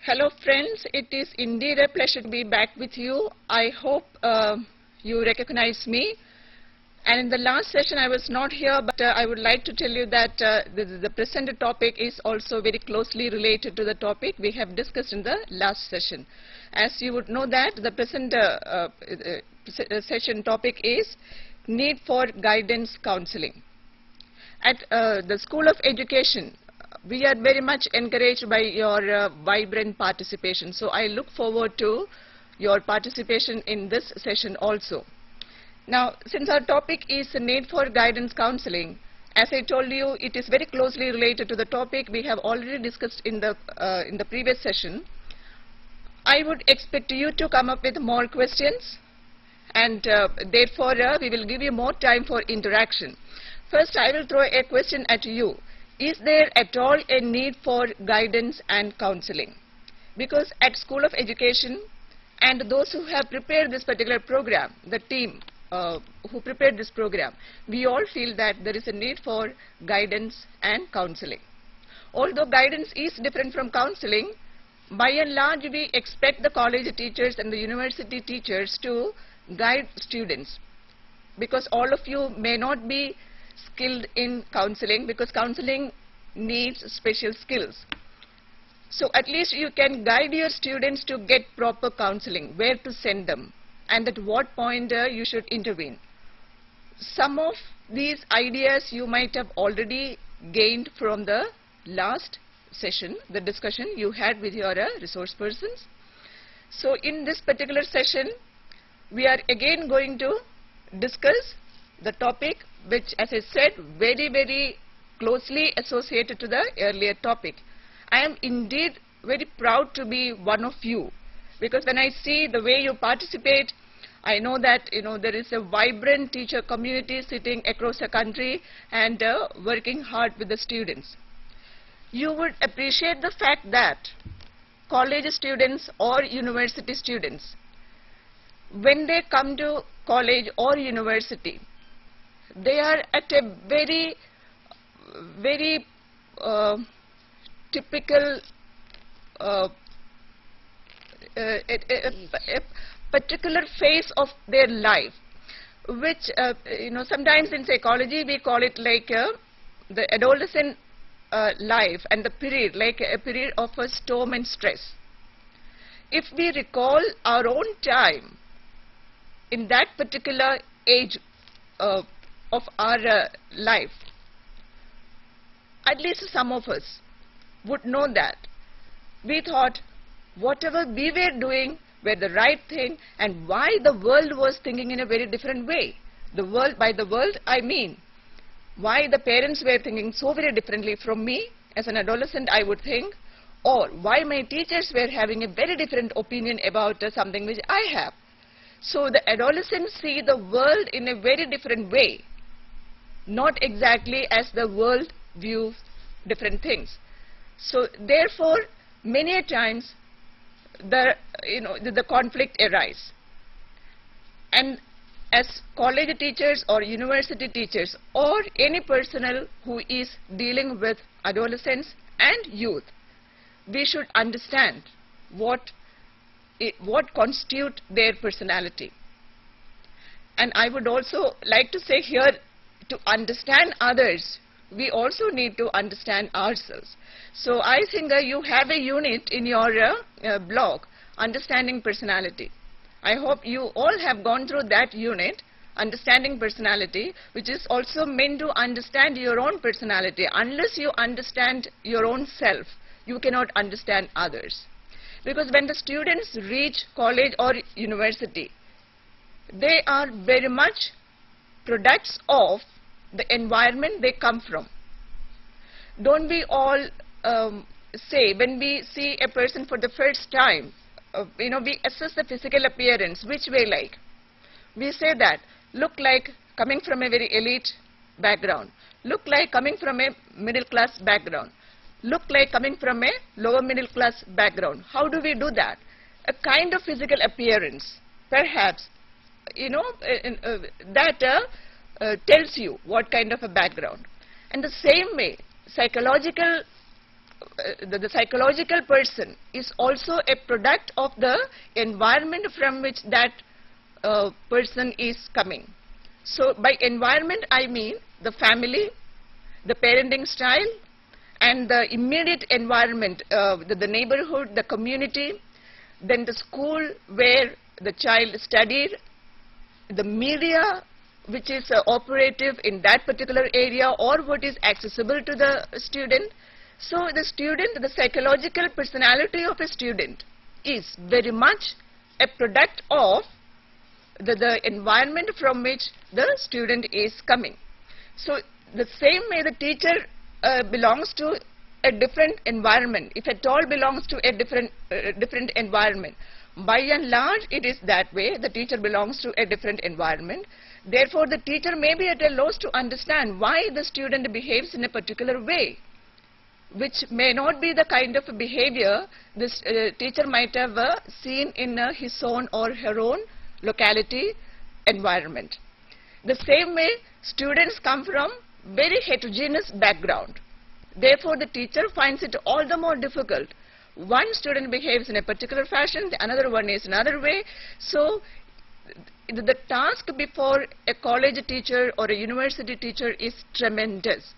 Hello friends, it is indeed a pleasure to be back with you. I hope you recognize me. And in the last session I was not here, but I would like to tell you that the present topic is also very closely related to the topic we have discussed in the last session. As you would know that the present session topic is need for guidance counseling. At the School of Education, we are very much encouraged by your vibrant participation. So I look forward to your participation in this session also. Now, since our topic is the need for guidance counseling, as I told you, it is very closely related to the topic we have already discussed in the previous session. I would expect you to come up with more questions, and therefore we will give you more time for interaction. First, I will throw a question at you. Is there at all a need for guidance and counseling? Because at School of Education and those who have prepared this particular program, the team who prepared this program, we all feel that there is a need for guidance and counseling. Although guidance is different from counseling, by and large we expect the college teachers and the university teachers to guide students, because all of you may not be skilled in counseling, because counseling needs special skills. So at least you can guide your students to get proper counseling, where to send them, and at what point you should intervene. Some of these ideas you might have already gained from the last session, the discussion you had with your resource persons. So in this particular session, we are again going to discuss the topic which, as I said, very closely associated to the earlier topic. I am indeed very proud to be one of you, because when I see the way you participate, I know that there is a vibrant teacher community sitting across the country and working hard with the students. You would appreciate the fact that college students or university students, when they come to college or university, they are at a very typical a particular phase of their life, which sometimes in psychology we call it like the adolescent life, and the period like a period of a storm and stress. If we recall our own time in that particular age of our life, at least some of us would know that we thought whatever we were doing were the right thing, and why the world was thinking in a very different way. The world, by the world I mean why the parents were thinking so very differently from me as an adolescent, I would think, or why my teachers were having a very different opinion about something which I have. So the adolescents see the world in a very different way, not exactly as the world views different things. So therefore, many a times the conflict arises. And as college teachers or university teachers or any personnel who is dealing with adolescents and youth, we should understand what constitutes their personality. And I would also like to say here, to understand others, we also need to understand ourselves. So I think you have a unit in your blog, Understanding Personality. I hope you all have gone through that unit, Understanding Personality, which is also meant to understand your own personality. Unless you understand your own self, you cannot understand others. Because when the students reach college or university, they are very much products of the environment they come from. Don't we all say, when we see a person for the first time, we assess the physical appearance, which way like? We say that, look like coming from a very elite background, look like coming from a middle class background, look like coming from a lower middle class background. How do we do that? A kind of physical appearance, perhaps, that tells you what kind of a background. And the same way, psychological the psychological person is also a product of the environment from which that person is coming. So by environment I mean the family, the parenting style, and the immediate environment, the neighborhood, the community, then the school where the child studied, the media which is operative in that particular area or what is accessible to the student. So the student, the psychological personality of a student is very much a product of the environment from which the student is coming. So the same way the teacher belongs to a different environment, if at all belongs to a different environment. By and large it is that way, the teacher belongs to a different environment. Therefore the teacher may be at a loss to understand why the student behaves in a particular way, which may not be the kind of behavior this teacher might have seen in his own or her own locality environment. The same way students come from very heterogeneous background. Therefore the teacher finds it all the more difficult. One student behaves in a particular fashion, the another one is another way. So the task before a college teacher or a university teacher is tremendous.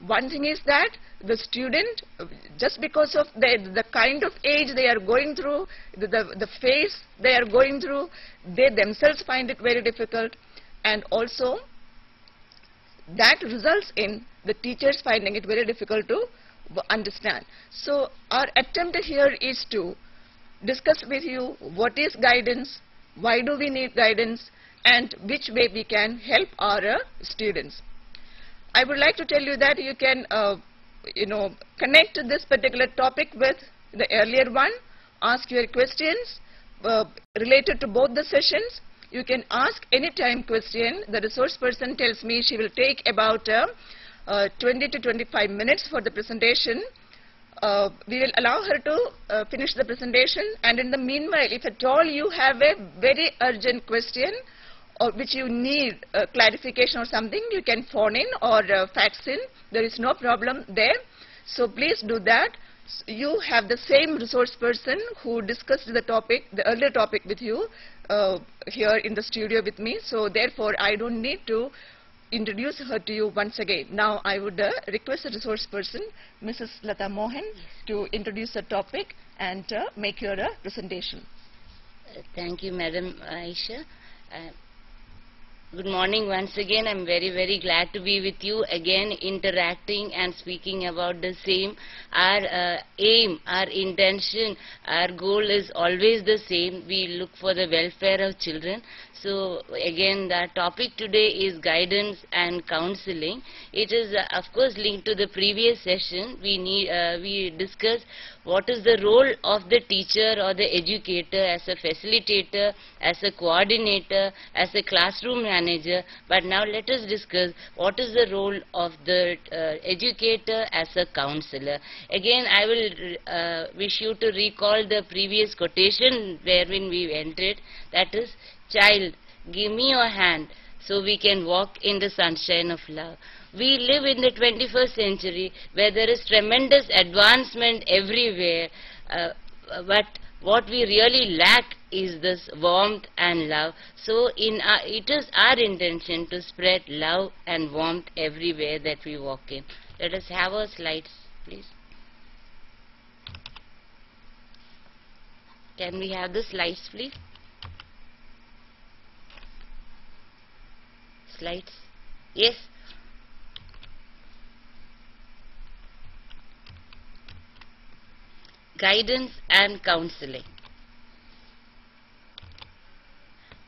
One thing is that the student, just because of the kind of age they are going through, the phase they are going through, they themselves find it very difficult, and also that results in the teachers finding it very difficult to understand. So our attempt here is to discuss with you what is guidance, why do we need guidance, and which way we can help our students. I would like to tell you that you can connect this particular topic with the earlier one, ask your questions related to both the sessions. You can ask any time question. The resource person tells me she will take about 20 to 25 minutes for the presentation. We will allow her to finish the presentation, and in the meanwhile, if at all you have a very urgent question or which you need clarification or something, you can phone in or fax in. There is no problem there. So please do that. You have the same resource person who discussed the topic, the earlier topic with you here in the studio with me. So therefore, I don't need to introduce her to you once again. Now I would request the resource person, Mrs. Lata Mohan, to introduce the topic and make your presentation. Thank you, Madam Aisha. Good morning once again. I'm very glad to be with you again, interacting and speaking about the same. Our aim, our intention, our goal is always the same. We look for the welfare of children. So again, the topic today is guidance and counseling. It is of course linked to the previous session. We discussed what is the role of the teacher or the educator as a facilitator, as a coordinator, as a classroom manager. But now let us discuss what is the role of the educator as a counselor. Again, I will wish you to recall the previous quotation wherein we entered, that is, child, give me your hand so we can walk in the sunshine of love. We live in the 21st century where there is tremendous advancement everywhere, but what we really lack is this warmth and love. So it is our intention to spread love and warmth everywhere that we walk in. Let us have our slides, please. Can we have the slides, please? Slides. Yes. Guidance and counseling.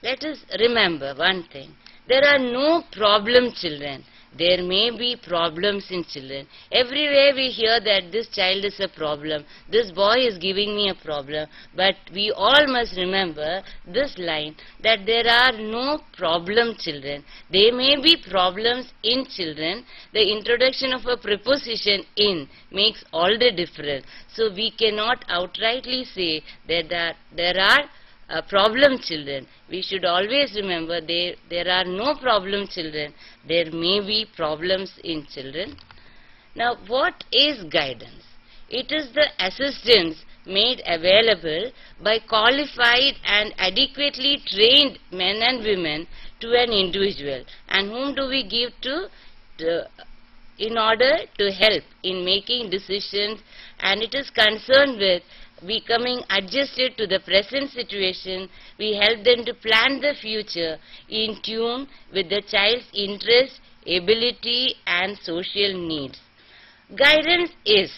Let us remember one thing. There are no problem children. There may be problems in children. Everywhere we hear that this child is a problem, this boy is giving me a problem. But we all must remember this line, that there are no problem children. There may be problems in children. The introduction of a preposition in makes all the difference. So we cannot outrightly say that there are problem children. We should always remember there are no problem children. There may be problems in children. Now, what is guidance? It is the assistance made available by qualified and adequately trained men and women to an individual. And whom do we give to in order to help in making decisions, and it is concerned with becoming adjusted to the present situation. We help them to plan the future in tune with the child's interest, ability and social needs. Guidance is,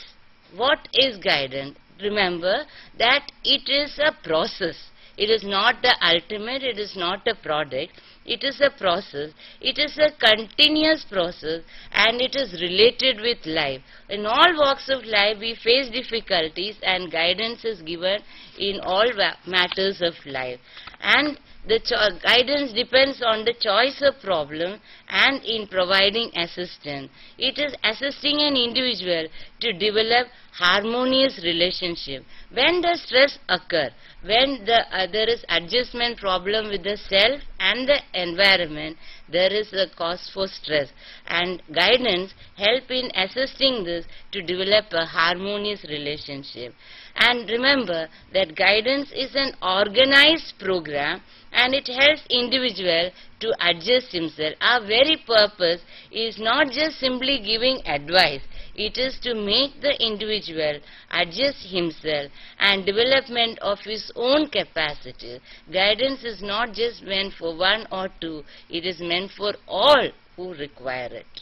what is guidance? Remember that it is a process. It is not the ultimate, it is not a product. It is a process, it is a continuous process, and it is related with life. In all walks of life we face difficulties, and guidance is given in all matters of life. And the guidance depends on the choice of problem and in providing assistance. It is assisting an individual to develop harmonious relationship. When does stress occur? When there is adjustment problem with the self and the environment, there is a cause for stress. And guidance help in assisting this to develop a harmonious relationship. And remember that guidance is an organized program, and it helps individual to adjust himself. Our very purpose is not just simply giving advice. It is to make the individual adjust himself and development of his own capacity. Guidance is not just meant for one or two. It is meant for all who require it.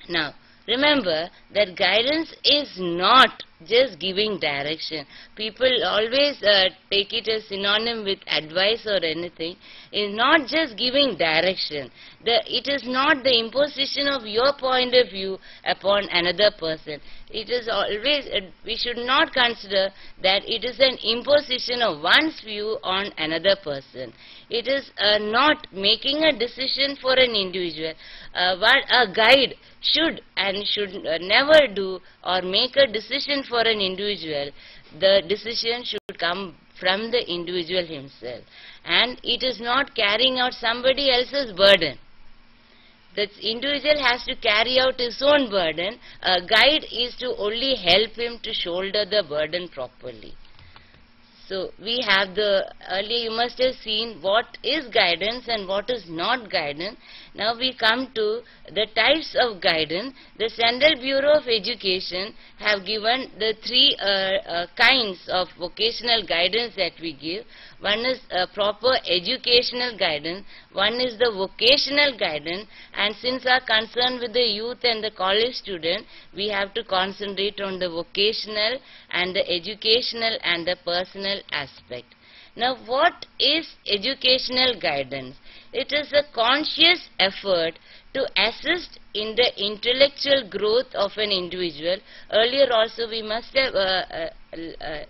Now, remember that guidance is not just giving direction. People always take it as synonym with advice or anything. It is not just giving direction. It is not the imposition of your point of view upon another person. It is always, we should not consider that it is an imposition of one's view on another person. It is not making a decision for an individual. What a guide should and should never do or make a decision for an individual. The decision should come from the individual himself, and it is not carrying out somebody else's burden. The individual has to carry out his own burden. A guide is to only help him to shoulder the burden properly. So we have earlier you must have seen what is guidance and what is not guidance. Now we come to the types of guidance. The Central Bureau of Education have given the three kinds of vocational guidance that we give. One is proper educational guidance, one is the vocational guidance, and since our concern with the youth and the college student, we have to concentrate on the vocational and the educational and the personal aspect. Now, what is educational guidance? It is a conscious effort to assist in the intellectual growth of an individual. Earlier also we must have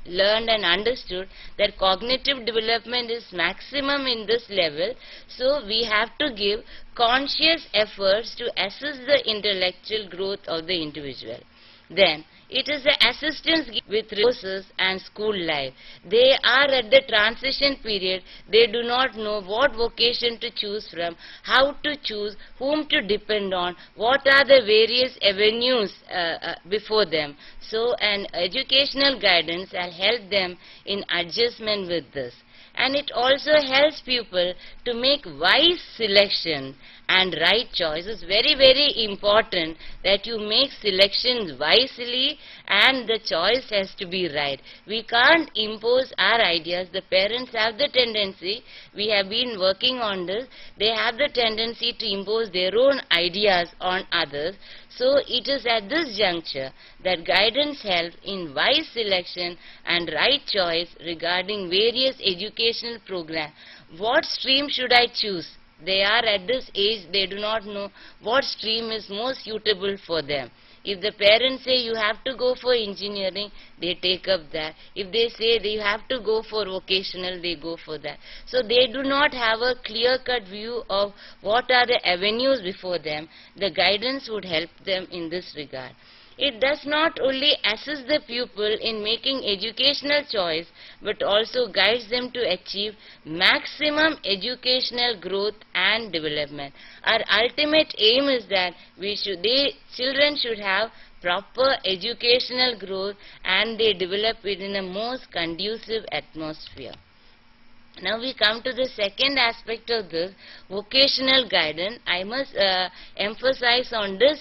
learned and understood that cognitive development is maximum in this level. So we have to give conscious efforts to assist the intellectual growth of the individual. Then it is the assistance with resources and school life. They are at the transition period. They do not know what vocation to choose from, how to choose, whom to depend on, what are the various avenues before them. So an educational guidance will help them in adjustment with this. And it also helps people to make wise selection and right choice. It's very, very important that you make selections wisely and the choice has to be right. We can't impose our ideas. The parents have the tendency, we have been working on this, they have the tendency to impose their own ideas on others. So it is at this juncture that guidance helps in wise selection and right choice regarding various educational programs. What stream should I choose? They are at this age, they do not know what stream is most suitable for them. If the parents say you have to go for engineering, they take up that. If they say they have to go for vocational, they go for that. So they do not have a clear-cut view of what are the avenues before them. The guidance would help them in this regard. It does not only assist the pupil in making educational choice, but also guides them to achieve maximum educational growth and development. Our ultimate aim is that children should have proper educational growth, and they develop it in a most conducive atmosphere. Now we come to the second aspect of this, vocational guidance. I must emphasize on this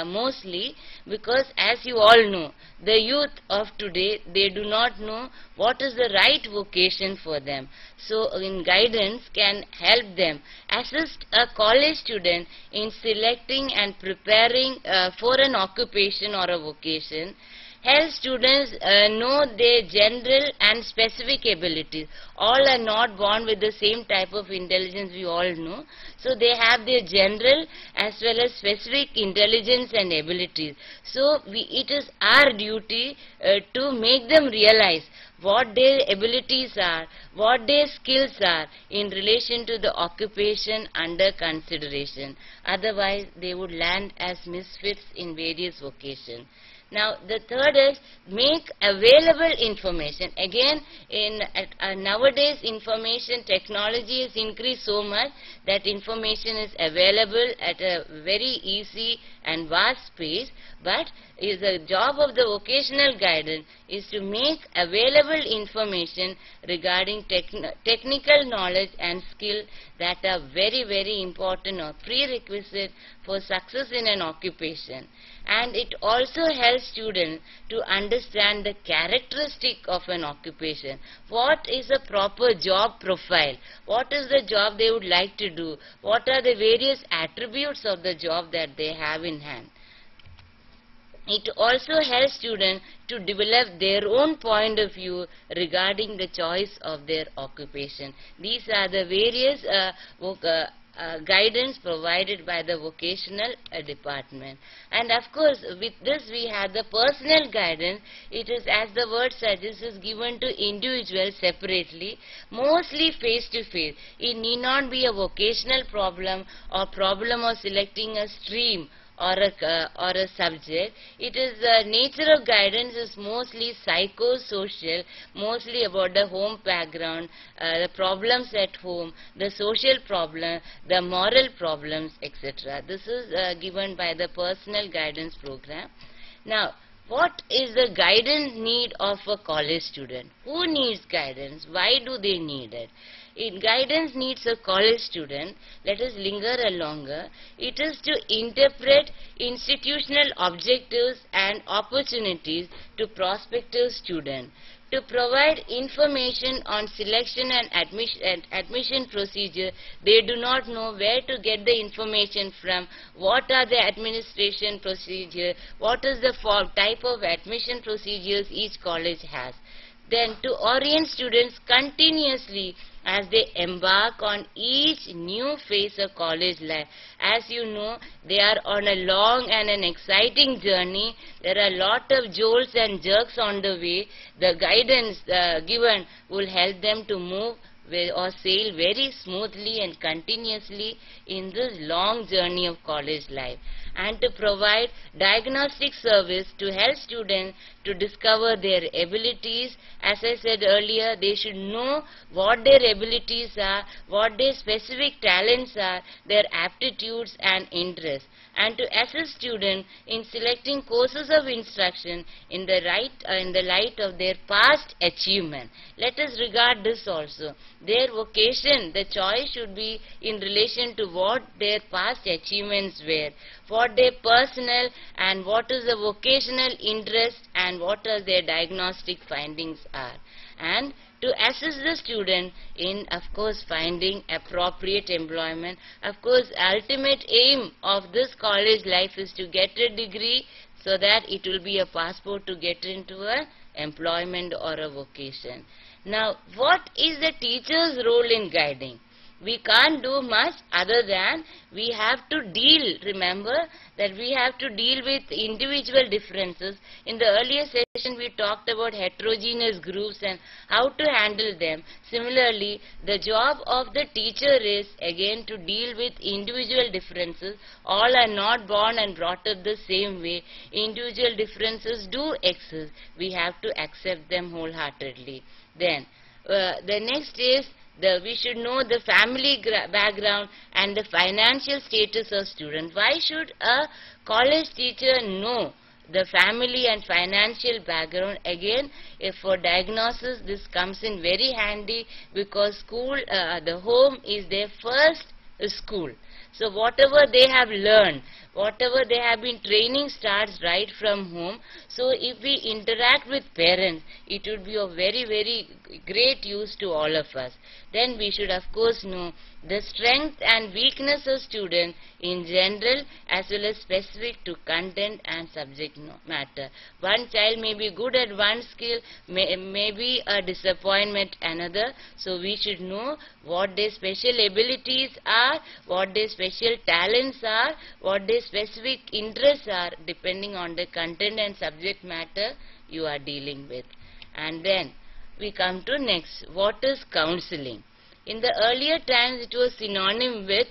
mostly because, as you all know, the youth of today, they do not know what is the right vocation for them. So in guidance can help them, assist a college student in selecting and preparing for an occupation or a vocation, help students know their general and specific abilities. All are not born with the same type of intelligence, we all know. So they have their general as well as specific intelligence and abilities. So it is our duty to make them realize what their abilities are, what their skills are in relation to the occupation under consideration. Otherwise, they would land as misfits in various vocations. Now, the third is make available information. Again, nowadays information technology has increased so much that information is available at a very easy and vast space, but the job of the vocational guidance is to make available information regarding technical knowledge and skill that are very, very important or prerequisite for success in an occupation. And it also helps students to understand the characteristic of an occupation. What is a proper job profile? What is the job they would like to do? What are the various attributes of the job that they have in hand? It also helps students to develop their own point of view regarding the choice of their occupation. These are the various guidance provided by the vocational department. And of course, with this we have the personal guidance. It is, as the word suggests, is given to individuals separately, mostly face to face. It need not be a vocational problem or problem of selecting a stream or a subject. It is nature of guidance is mostly psychosocial, mostly about the home background, the problems at home, the social problem, the moral problems, etc. This is given by the personal guidance program. Now, what is the guidance need of a college student? Who needs guidance? Why do they need it? Guidance needs a college student. Let us linger a longer. It is to interpret institutional objectives and opportunities to prospective students, to provide information on selection and admission procedure. They do not know where to get the information from, what are the administration procedure, what is the type of admission procedures each college has. Then to orient students continuously as they embark on each new phase of college life. As you know, they are on a long and an exciting journey. There are a lot of jolts and jerks on the way. The guidance given will help them to move or sail very smoothly and continuously in this long journey of college life, and to provide diagnostic service to help students to discover their abilities. As I said earlier, they should know what their abilities are, what their specific talents are, their aptitudes and interests, and to assist students in selecting courses of instruction in the light of their past achievement. Let us regard this also. Their vocation, the choice should be in relation to what their past achievements were, what their personal and what is the vocational interest and what are their diagnostic findings are. And to assist the student in, of course, finding appropriate employment. Of course, ultimate aim of this college life is to get a degree so that it will be a passport to get into a employment or a vocation. Now, what is the teacher's role in guiding? We can't do much other than we have to deal. Remember that we have to deal with individual differences. In the earlier session we talked about heterogeneous groups and how to handle them. Similarly, the job of the teacher is again to deal with individual differences. All are not born and brought up the same way. Individual differences do exist. We have to accept them wholeheartedly. Then the next is we should know the family background and the financial status of student. Why should a college teacher know the family and financial background. Again, if for diagnosis, this comes in very handy, because school, the home is their first school. So whatever they have learned, whatever they have been training starts right from home. So if we interact with parents, it would be of very, very great use to all of us. Then we should of course know the strength and weakness of students in general, as well as specific to content and subject matter. One child may be good at one skill, may be a disappointment another. So we should know what their special abilities are, what their special talents are, what their specific interests are, depending on the content and subject matter you are dealing with. And then we come to next, what is counseling? In the earlier times it was synonym with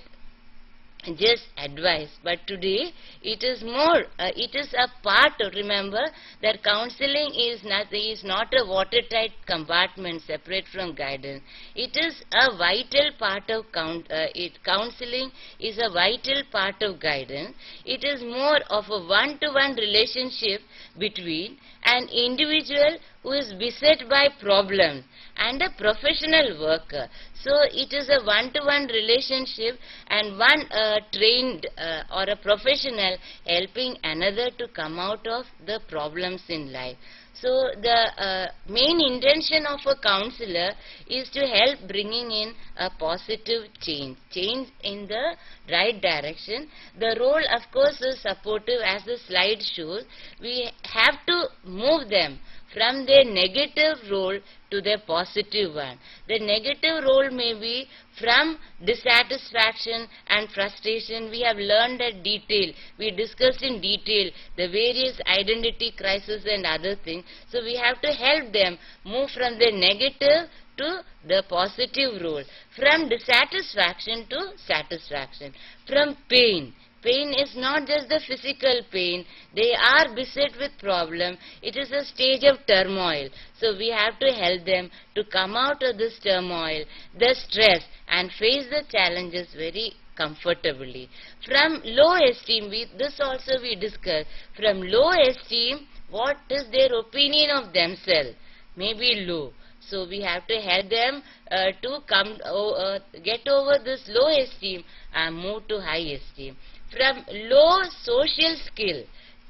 just advice, but today it is more, it is a part of, remember that counseling is not a watertight compartment separate from guidance. It is a vital part of counseling is a vital part of guidance. It is more of a one-to-one relationship between an individual who is beset by problems and a professional worker. So it is a one-to-one relationship, and one trained or a professional helping another to come out of the problems in life. So the main intention of a counselor is to help bringing in a positive change in the right direction. The role of course is supportive, as the slide shows. We have to move them from their negative role to their positive one. The negative role may be from dissatisfaction and frustration. We have learned at detail, we discussed in detail the various identity crises and other things. So we have to help them move from the negative to the positive role, from dissatisfaction to satisfaction, from pain. Pain is not just the physical pain. They are beset with problem. It is a stage of turmoil. So we have to help them to come out of this turmoil, the stress, and face the challenges very comfortably. From low esteem, this also we discussed. From low esteem, what is their opinion of themselves? Maybe low. So we have to help them to get over this low esteem and move to high esteem. From low social skill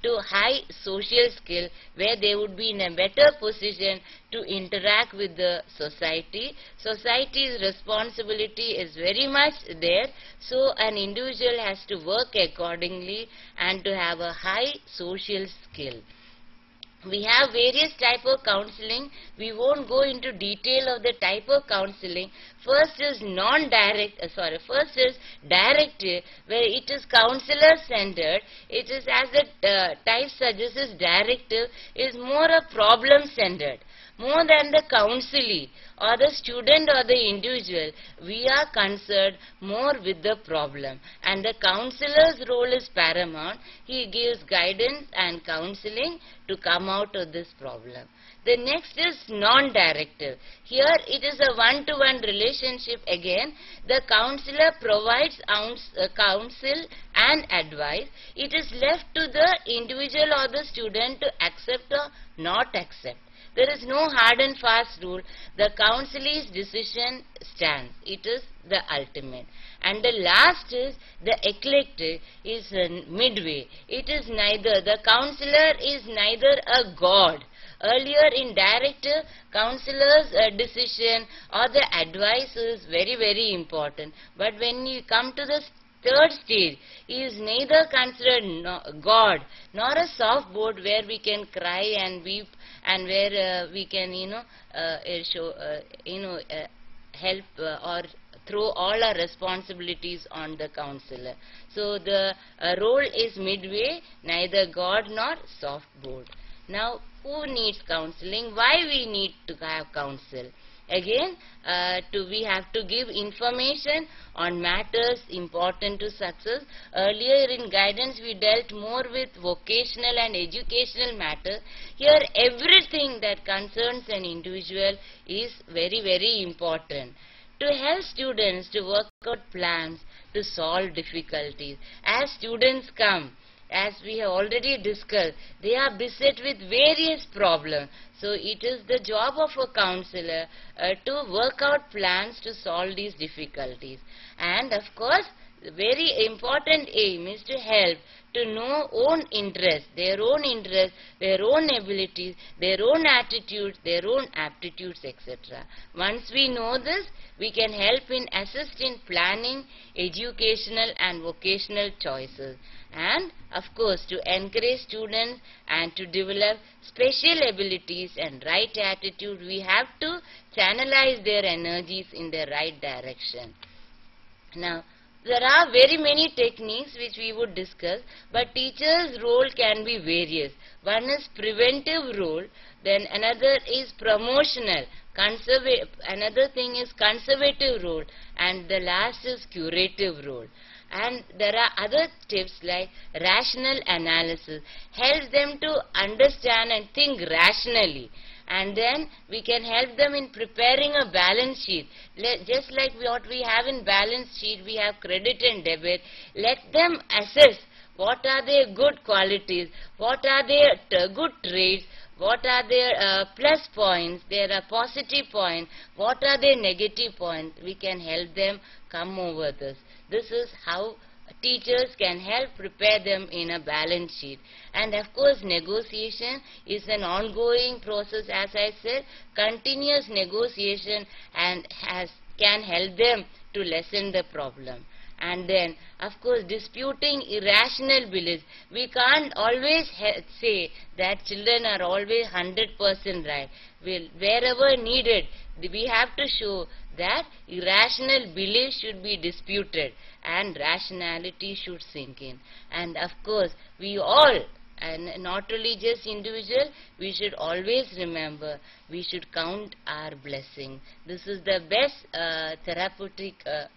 to high social skill, where they would be in a better position to interact with the society. Society's responsibility is very much there, so an individual has to work accordingly and to have a high social skill. We have various type of counseling. We won't go into detail of the type of counseling. First is first is directive, where it is counselor centered. It is, as the type suggests, is directive, is more a problem centered. More than the counselee or the student or the individual, we are concerned more with the problem. And the counselor's role is paramount. He gives guidance and counseling to come out of this problem. The next is non-directive. Here it is a one-to-one relationship again. The counselor provides counsel and advice. It is left to the individual or the student to accept or not accept. There is no hard and fast rule. The counselee's decision stands. It is the ultimate. And the last is the eclectic, is midway. It is neither, the counselor is neither a god. Earlier in directive, counselor's decision or the advice is very, very important. But when you come to the third stage, he is neither considered God nor a soft board where we can cry and weep and where we can help or throw all our responsibilities on the counselor. So the role is midway, neither God nor soft board. Now, who needs counseling? Why we need to have counsel? Again, we have to give information on matters important to success. Earlier in guidance, we dealt more with vocational and educational matters. Here, everything that concerns an individual is very, very important. To help students to work out plans to solve difficulties. As students come, as we have already discussed, they are beset with various problems. So it is the job of a counselor to work out plans to solve these difficulties. And of course, the very important aim is to help to know own interests, their own abilities, their own attitudes, their own aptitudes, etc. Once we know this, we can help in assist in planning educational and vocational choices. And of course, to encourage students and to develop special abilities and right attitude, we have to channelize their energies in the right direction. Now, there are very many techniques which we would discuss, but teacher's role can be various. One is preventive role, then another is promotional, another thing is conservative role, and the last is curative role. And there are other tips like rational analysis, helps them to understand and think rationally. And then we can help them in preparing a balance sheet. Just like what we have in balance sheet, we have credit and debit. Let them assess what are their good qualities, what are their good traits, what are their plus points, their positive points, what are their negative points. We can help them come over this. This is how teachers can help prepare them in a balance sheet. And of course, negotiation is an ongoing process, as I said, continuous negotiation, and can help them to lessen the problem. And then, of course, disputing irrational beliefs. We can't always say that children are always 100% right. Wherever needed, we have to show that irrational beliefs should be disputed and rationality should sink in. And of course, we all, and not only just individual, we should always remember, we should count our blessing. This is the best therapeutic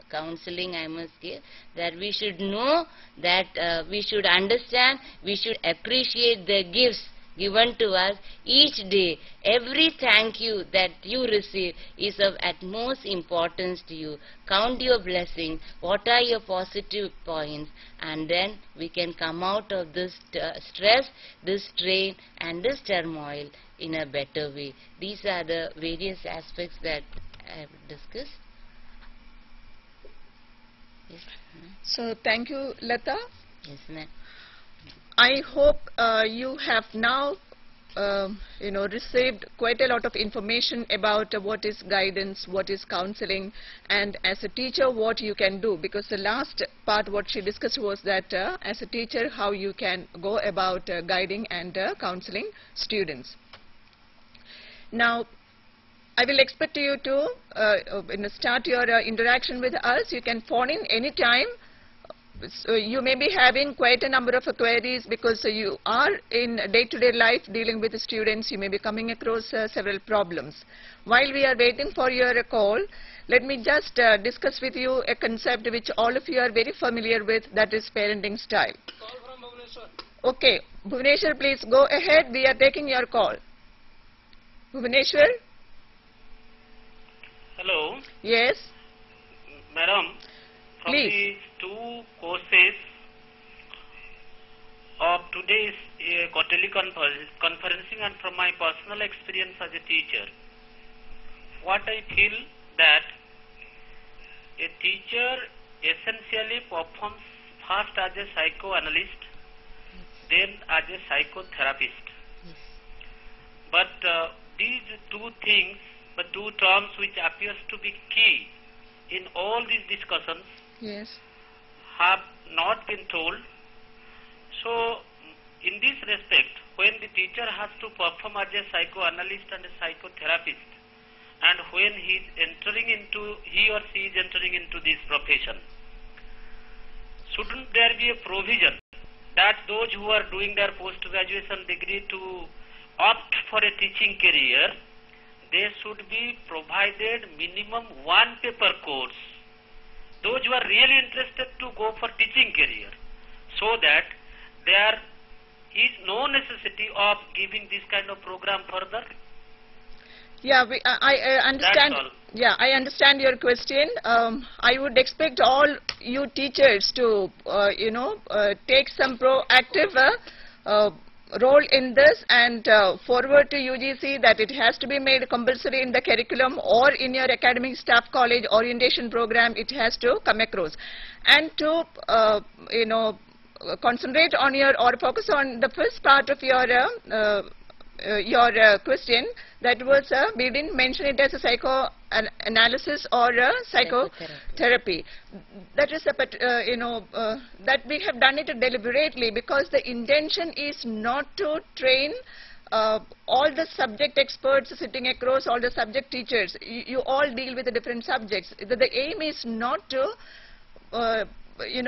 counseling, I must give, that we should know, that we should understand, we should appreciate the gifts given to us each day. Every thank you that you receive is of utmost importance to you. Count your blessings, what are your positive points, and then we can come out of this stress, this strain, and this turmoil in a better way. These are the various aspects that I have discussed. Yes. So thank you, Lata. Yes, ma'am. I hope you have now received quite a lot of information about what is guidance, what is counseling, and as a teacher what you can do, because the last part what she discussed was that as a teacher how you can go about guiding and counseling students. Now, I will expect you to start your interaction with us. You can phone in any time. So you may be having quite a number of queries because you are in day-to-day life dealing with the students. You may be coming across several problems. While we are waiting for your call, let me just discuss with you a concept which all of you are very familiar with, that is parenting style. Call from Bhubaneswar. Okay, Bhubaneswar, please go ahead. We are taking your call. Bhubaneswar? Hello. Yes. Madam, from Please. these two courses of today's teleconferencing and from my personal experience as a teacher, what I feel that a teacher essentially performs first as a psychoanalyst, then as a psychotherapist. But these two things, the two terms which appears to be key in all these discussions, Yes. have not been told. So, in this respect, when the teacher has to perform as a psychoanalyst and a psychotherapist, and when he or she is entering into this profession, shouldn't there be a provision that those who are doing their post-graduation degree to opt for a teaching career, they should be provided minimum one paper course, those who are really interested to go for teaching career, so that there is no necessity of giving this kind of program further? Yeah, I understand. That's all. Yeah, I understand your question. I would expect all you teachers to, take some proactive role in this and forward to UGC that it has to be made compulsory in the curriculum or in your academic staff college orientation program. It has to come across, and to concentrate on or focus on the first part of your question, that was we didn't mention it as a psychoanalysis or a psychotherapy. That is that we have done it deliberately because the intention is not to train all the subject experts sitting across, all the subject teachers. You all deal with the different subjects. The aim is not to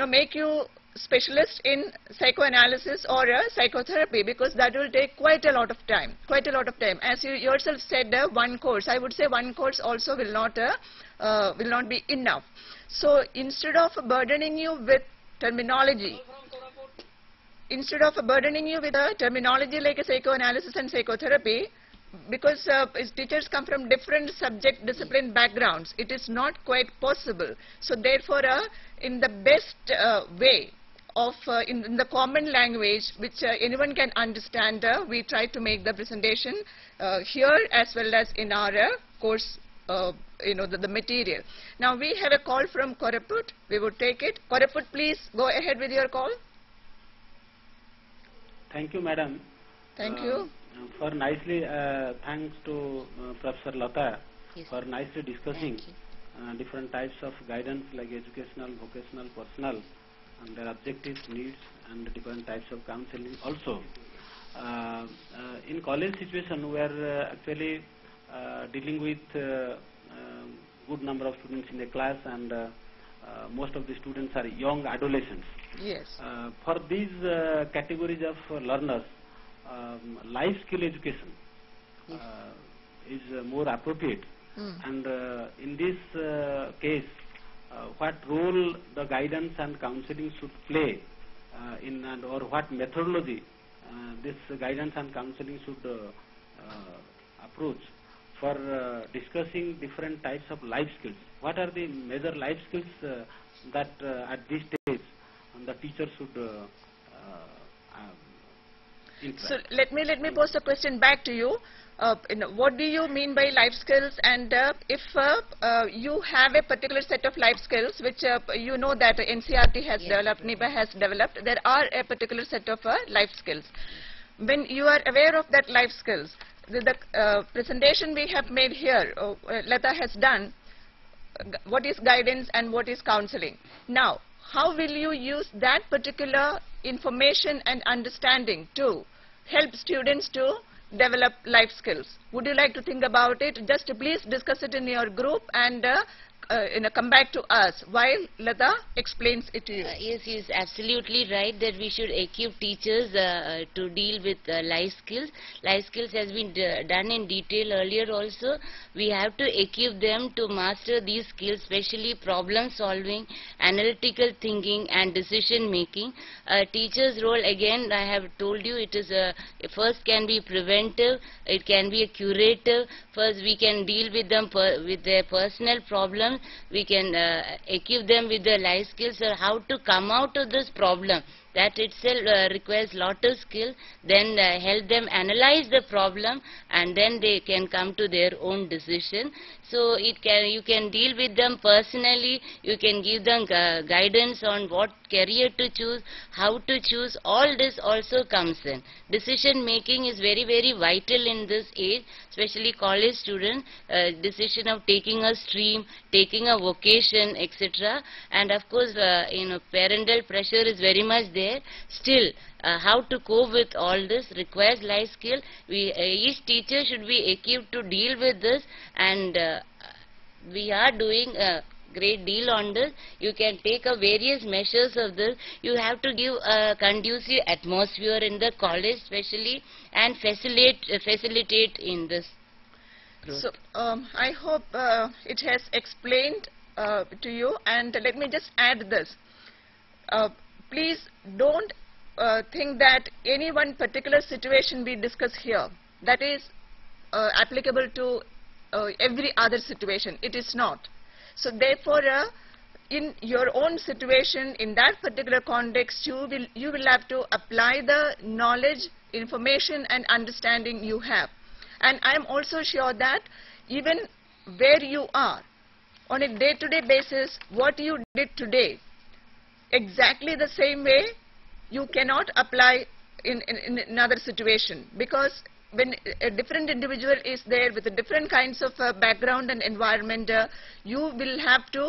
make you specialist in psychoanalysis or psychotherapy, because that will take quite a lot of time. As you yourself said, one course. I would say one course also will not be enough. So instead of burdening you with terminology, like a psychoanalysis and psychotherapy, because teachers come from different subject discipline backgrounds, it is not quite possible. So therefore, in the best way of in the common language which anyone can understand, we try to make the presentation here as well as in our course, the material. Now we have a call from Koraput. We would take it. Koraput, please go ahead with your call. Thank you, madam. Thank you. For nicely, thanks to Professor Lata for nicely discussing different types of guidance like educational, vocational, personal, and their objectives, needs, and different types of counseling. Also, in college situation, we are actually dealing with good number of students in a class, and most of the students are young adolescents. Yes. For these categories of learners, life skill education is more appropriate. And in this case, what role the guidance and counseling should play or what methodology this guidance and counseling should approach for discussing different types of life skills. What are the major life skills that at this stage the teacher should So let me pose the question back to you. What do you mean by life skills, and if you have a particular set of life skills which you know that NCERT has developed, NIBA has developed, there are a particular set of life skills. When you are aware of that life skills, the presentation we have made here, Lata has done, what is guidance and what is counseling. Now, how will you use that particular information and understanding to help students to develop life skills? Would you like to think about it? Just please discuss it in your group and come back to us while Lata explains it to you. Yes, he is absolutely right that we should equip teachers to deal with life skills. Life skills has been done in detail earlier also. We have to equip them to master these skills, especially problem solving, analytical thinking, and decision making. Teacher's role, again, I have told you, it is first can be preventive, it can be a curative. First we can deal with them with their personal problems. We can equip them with the life skills or how to come out of this problem. That itself requires lot of skill. Then help them analyze the problem, and then they can come to their own decision. So you can deal with them personally. You can give them guidance on what career to choose, how to choose. All this also comes in. Decision making is very, very vital in this age, especially college students. Decision of taking a stream, taking a vocation, etc. And of course, parental pressure is very much there. Still, how to cope with all this requires life skill. Each teacher should be equipped to deal with this, and we are doing a great deal on this. You can take various measures of this. You have to give a conducive atmosphere in the college especially, and facilitate in this growth. So I hope it has explained to you, and let me just add this. Please don't think that any one particular situation we discuss here that is applicable to every other situation. It is not. So therefore, in your own situation, in that particular context, you will have to apply the knowledge, information and understanding you have. And I am also sure that even where you are, on a day-to-day basis, what you did today, exactly the same way you cannot apply in another situation, because when a different individual is there with a different kinds of background and environment, you will have to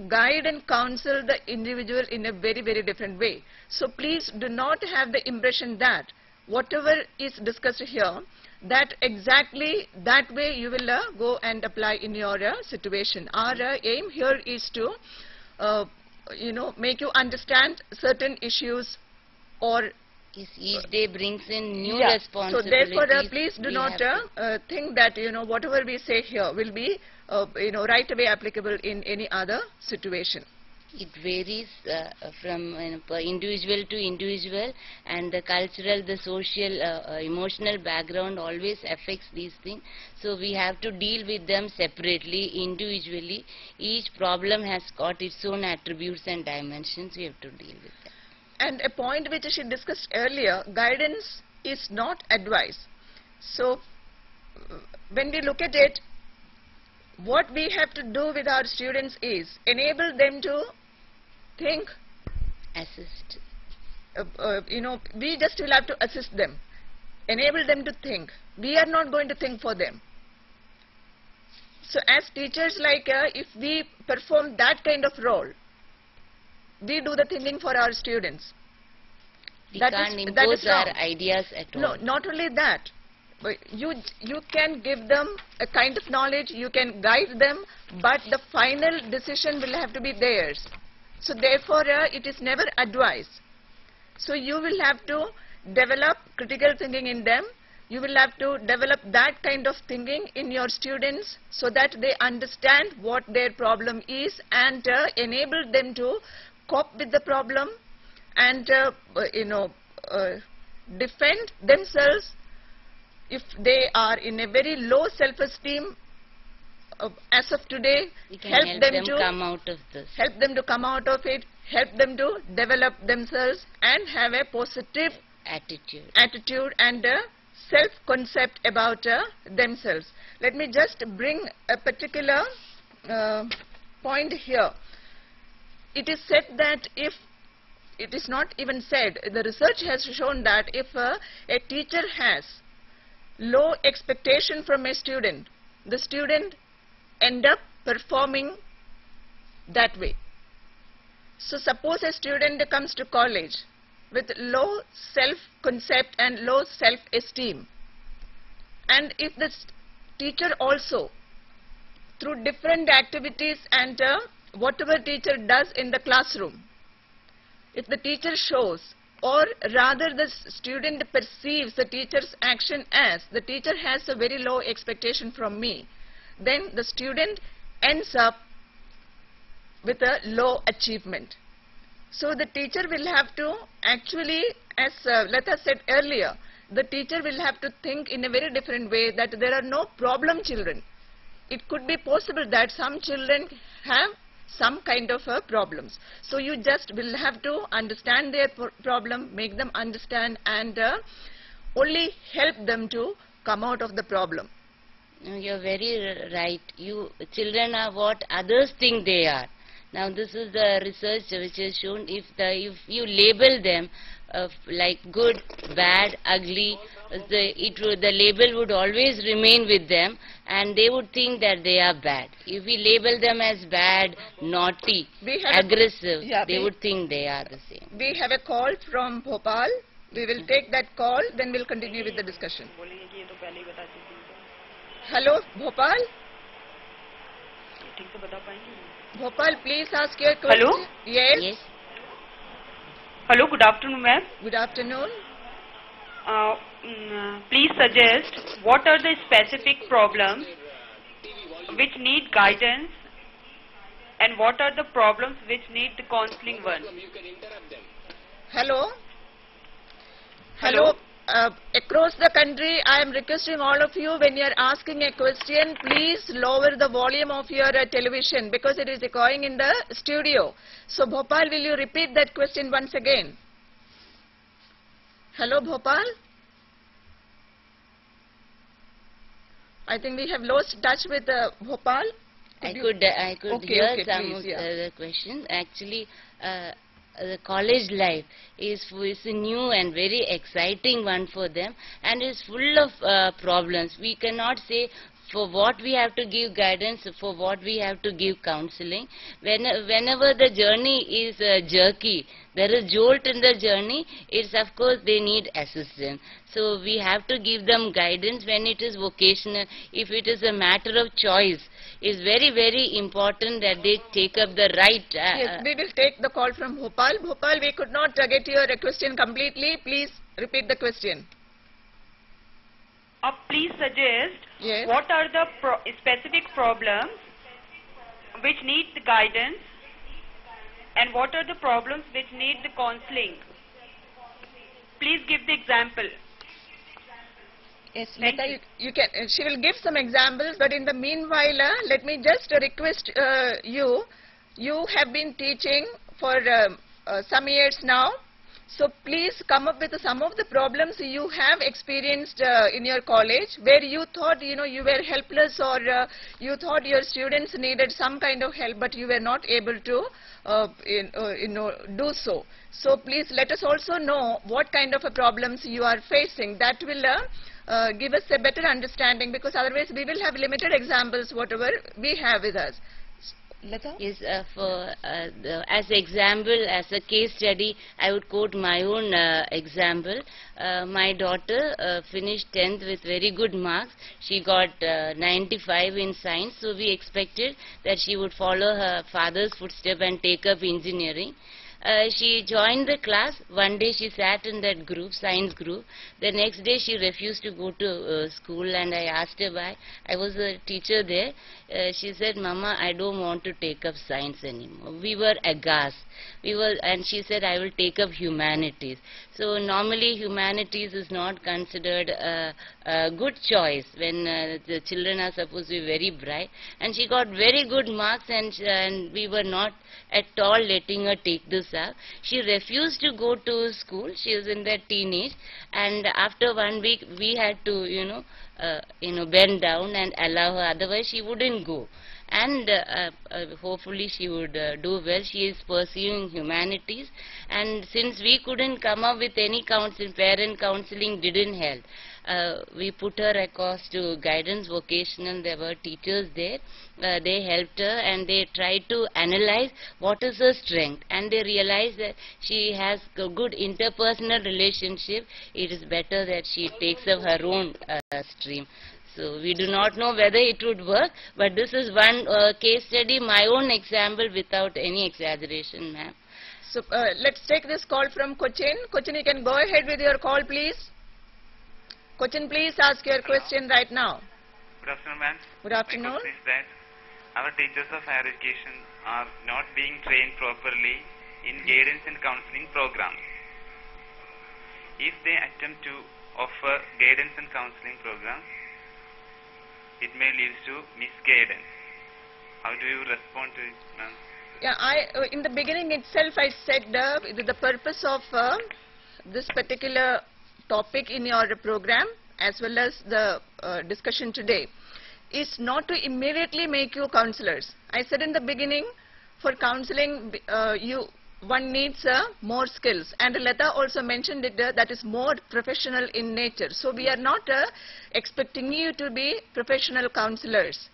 guide and counsel the individual in a very, very different way. So please do not have the impression that whatever is discussed here, that exactly that way you will go and apply in your situation. Our aim here is to make you understand certain issues, or each day brings in new yeah. responsibilities. So therefore, please do not think that whatever we say here will be right away applicable in any other situation. It varies from individual to individual, and the cultural, the social, emotional background always affects these things. So we have to deal with them separately, individually. Each problem has got its own attributes and dimensions. We have to deal with them. And a point which she discussed earlier, guidance is not advice. So when we look at it, what we have to do with our students is enable them to think, assist. We just will have to assist them, enable them to think. We are not going to think for them. So as teachers, if we perform that kind of role, we do the thinking for our students. We can't impose our ideas at all. No, not only that. You can give them a kind of knowledge, you can guide them, but the final decision will have to be theirs. So therefore, it is never advice. So you will have to develop critical thinking in them. You will have to develop that kind of thinking in your students so that they understand what their problem is, and enable them to cope with the problem and defend themselves if they are in a very low self-esteem. As of today, we can help them to come out of this. Help them to come out of it, help them to develop themselves and have a positive attitude and self-concept about themselves. Let me just bring a particular point here. It is said that if, it is not even said, the research has shown that if a teacher has low expectation from a student, the student end up performing that way. So suppose a student comes to college with low self-concept and low self-esteem, and if this teacher also, through different activities and whatever teacher does in the classroom, if the teacher shows, or rather the student perceives the teacher's action as, the teacher has a very low expectation from me, then the student ends up with a low achievement. So the teacher will have to actually, as Lata said earlier, the teacher will have to think in a very different way, that there are no problem children. It could be possible that some children have some kind of problems. So you just will have to understand their problem, make them understand, and only help them to come out of the problem. You're very right. Children are what others think they are. Now this is the research which has shown, if you label them like good, bad, ugly, the label would always remain with them, and they would think that they are bad. If we label them as bad, naughty, aggressive, they would think they are the same. We have a call from Bhopal. We will take that call, then we'll continue with the discussion. Hello, Bhopal. Bhopal, please ask your question. Hello? Yes. Hello, good afternoon, ma'am. Good afternoon. Please suggest what are the specific problems which need guidance, and what are the problems which need the counseling one. Hello. Hello. across the country, I am requesting all of you, when you are asking a question, please lower the volume of your television because it is echoing in the studio. So Bhopal, will you repeat that question once again? Hello Bhopal? I think we have lost touch with Bhopal. I could hear some of the question. Actually, the college life is a new and very exciting one for them, and is full of problems. We cannot say for what we have to give guidance, for what we have to give counseling. Whenever the journey is jerky, there is jolt in the journey, it's of course they need assistance. So we have to give them guidance when it is vocational. If it is a matter of choice, it's very, very important that they take up the right... yes, we will take the call from Bhopal. Bhopal, we could not get your question completely. Please repeat the question. Please suggest yes. what are the specific problems which need the guidance, and what are the problems which need the counseling. Please give the example. Yes, Lata, you can. She will give some examples, but in the meanwhile, let me just request you. You have been teaching for some years now, so please come up with some of the problems you have experienced in your college, where you thought you were helpless, or you thought your students needed some kind of help, but you were not able to do so. So please let us also know what kind of problems you are facing. That will give us a better understanding, because otherwise we will have limited examples whatever we have with us. Lata? Yes, as example, as a case study, I would quote my own example. My daughter finished 10th with very good marks. She got 95 in science, so we expected that she would follow her father's footsteps and take up engineering. She joined the class. One day she sat in that group, science group. The next day she refused to go to school, and I asked her why. I was a teacher there. She said, "Mama, I don't want to take up science anymore." We were aghast. And she said, "I will take up humanities." So normally humanities is not considered a good choice when the children are supposed to be very bright. And she got very good marks, and we were not at all letting her take this up. She refused to go to school. She was in that teenage, and after 1 week we had to bend down and allow her, otherwise she wouldn't go. And hopefully she would do well. She is pursuing humanities, and since we couldn't come up with any counseling, parent counseling didn't help. We put her across to guidance vocational. There were teachers there. They helped her, and they tried to analyze what is her strength, and they realized that she has a good interpersonal relationship. It is better that she takes up her own stream. So we do not know whether it would work, but this is one case study, my own example, without any exaggeration, ma'am. So let's take this call from Cochin. Cochin, you can go ahead with your call, please. Cochin, please ask your question right now. Good afternoon, ma'am. Good afternoon. My question is that our teachers of higher education are not being trained properly in guidance and counseling programs. If they attempt to offer guidance and counseling programs, it may lead to misguidance. How do you respond to it, ma'am? Yeah, in the beginning itself I said the purpose of this particular topic in your program, as well as the discussion today, is not to immediately make you counselors. I said in the beginning, for counseling one needs more skills, and Lata also mentioned it, that is more professional in nature. So we are not expecting you to be professional counselors.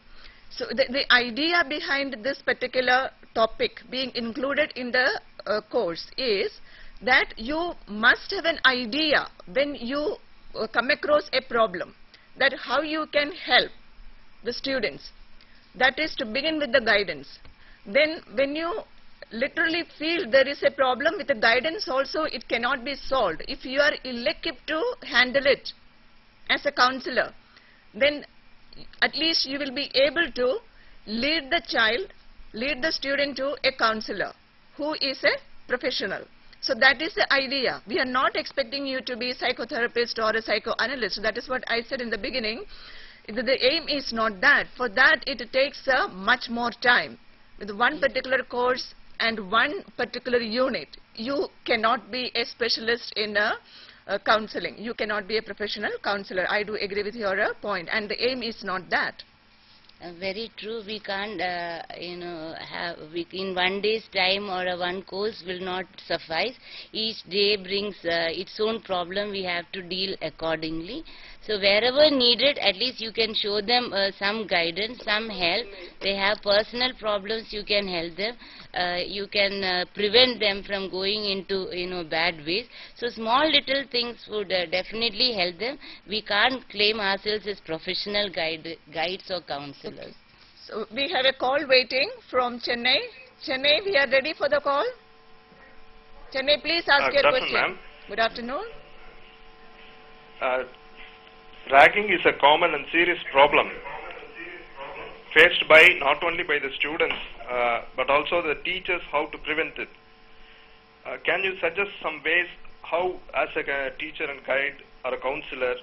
So the idea behind this particular topic being included in the course is that you must have an idea when you come across a problem, that how you can help the students. That is to begin with the guidance. Then when you literally feel there is a problem, with the guidance also it cannot be solved. If you are ill-equipped to handle it as a counselor, then at least you will be able to lead the child, lead the student to a counselor who is a professional. So that is the idea. We are not expecting you to be a psychotherapist or a psychoanalyst. That is what I said in the beginning. The aim is not that. For that, it takes much more time. With one particular course and one particular unit, you cannot be a specialist in counseling. You cannot be a professional counselor. I do agree with your point, and the aim is not that. Very true. We can't, in one day's time or one course will not suffice. Each day brings its own problem. We have to deal accordingly. So wherever needed, at least you can show them some guidance, some help. They have personal problems, you can help them. You can prevent them from going into bad ways. So small little things would definitely help them. We can't claim ourselves as professional guides or counselors. Okay. So we have a call waiting from Chennai. Chennai, we are ready for the call. Chennai, please ask your question. Ma'am. Good afternoon. Ragging is a common and serious problem faced by not only by the students but also the teachers how to prevent it. Can you suggest some ways how as a teacher and guide or a counselor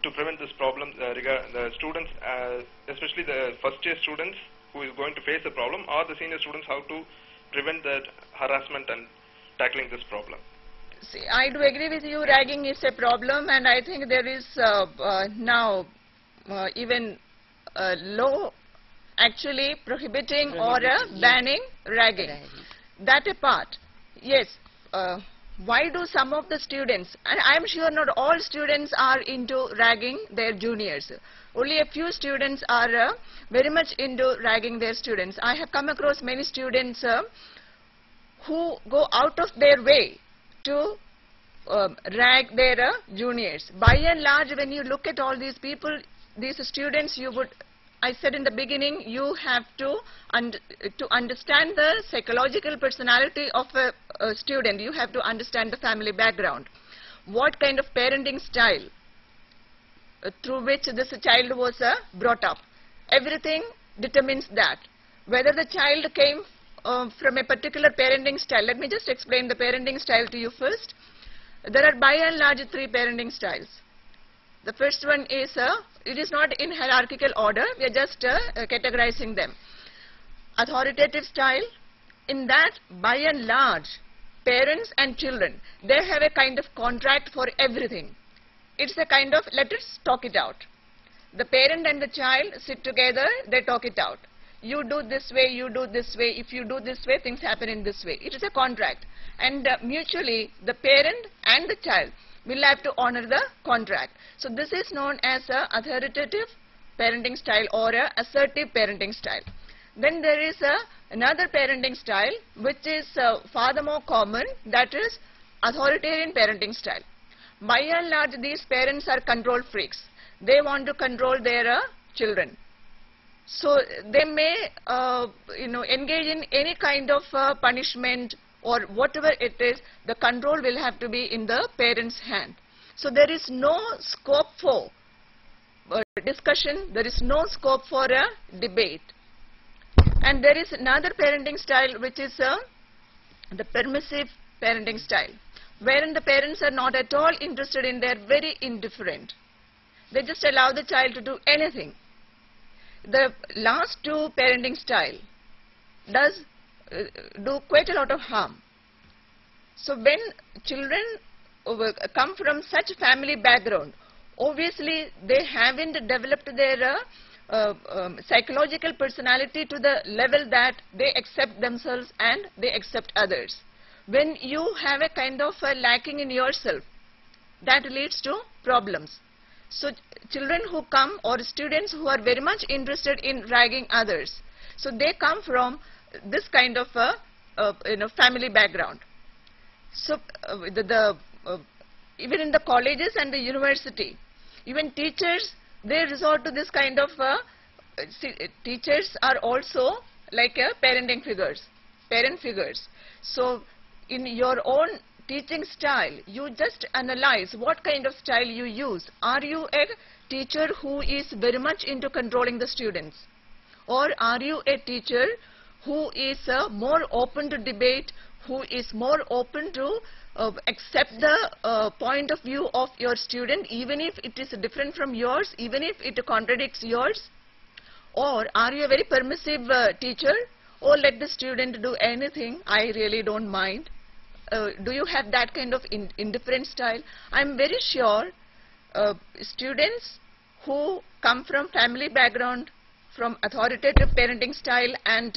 to prevent this problem the students, especially the first year students who is going to face the problem, or the senior students how to prevent the harassment and tackling this problem? See, I do agree with you, ragging is a problem, and I think there is now even law actually prohibiting or banning ragging. That apart, yes, why do some of the students, and I am sure not all students are into ragging their juniors. Only a few students are very much into ragging their students. I have come across many students who go out of their way to rag their juniors. By and large, when you look at all these people, these students, you would, I said in the beginning, you have to understand the psychological personality of a student. You have to understand the family background. What kind of parenting style through which this child was brought up. Everything determines that. Whether the child came from a particular parenting style. Let me just explain the parenting style to you first. There are by and large 3 parenting styles. The first one is, it is not in hierarchical order, we are just categorizing them. Authoritative style, in that by and large, parents and children, they have a kind of contract for everything. It's a kind of, let us talk it out. The parent and the child sit together, they talk it out. You do this way, you do this way, if you do this way, things happen in this way. It is a contract. And mutually, the parent and the child will have to honor the contract. So this is known as a authoritative parenting style or a assertive parenting style. Then there is another parenting style which is far the more common, that is authoritarian parenting style. By and large, these parents are control freaks. They want to control their children. So they may engage in any kind of punishment or whatever it is, the control will have to be in the parent's hand. So there is no scope for discussion, there is no scope for a debate. And there is another parenting style which is the permissive parenting style, wherein the parents are not at all interested in, they are very indifferent. They just allow the child to do anything. The last 2 parenting style does do quite a lot of harm. So when children come from such family background, obviously they haven't developed their psychological personality to the level that they accept themselves and they accept others. When you have a kind of lacking in yourself, that leads to problems. So children who come, or students who are very much interested in ragging others, so they come from this kind of family background. So even in the colleges and the university, even teachers, they resort to this kind of teachers are also like parenting figures, parent figures. So in your own teaching style, you just analyze what kind of style you use. Are you a teacher who is very much into controlling the students, or are you a teacher who is more open to debate, who is more open to accept the point of view of your student, even if it is different from yours, even if it contradicts yours? Or are you a very permissive teacher? Or let the student do anything, I really don't mind. Do you have that kind of indifferent style? I'm very sure students who come from family background, from authoritative parenting style, and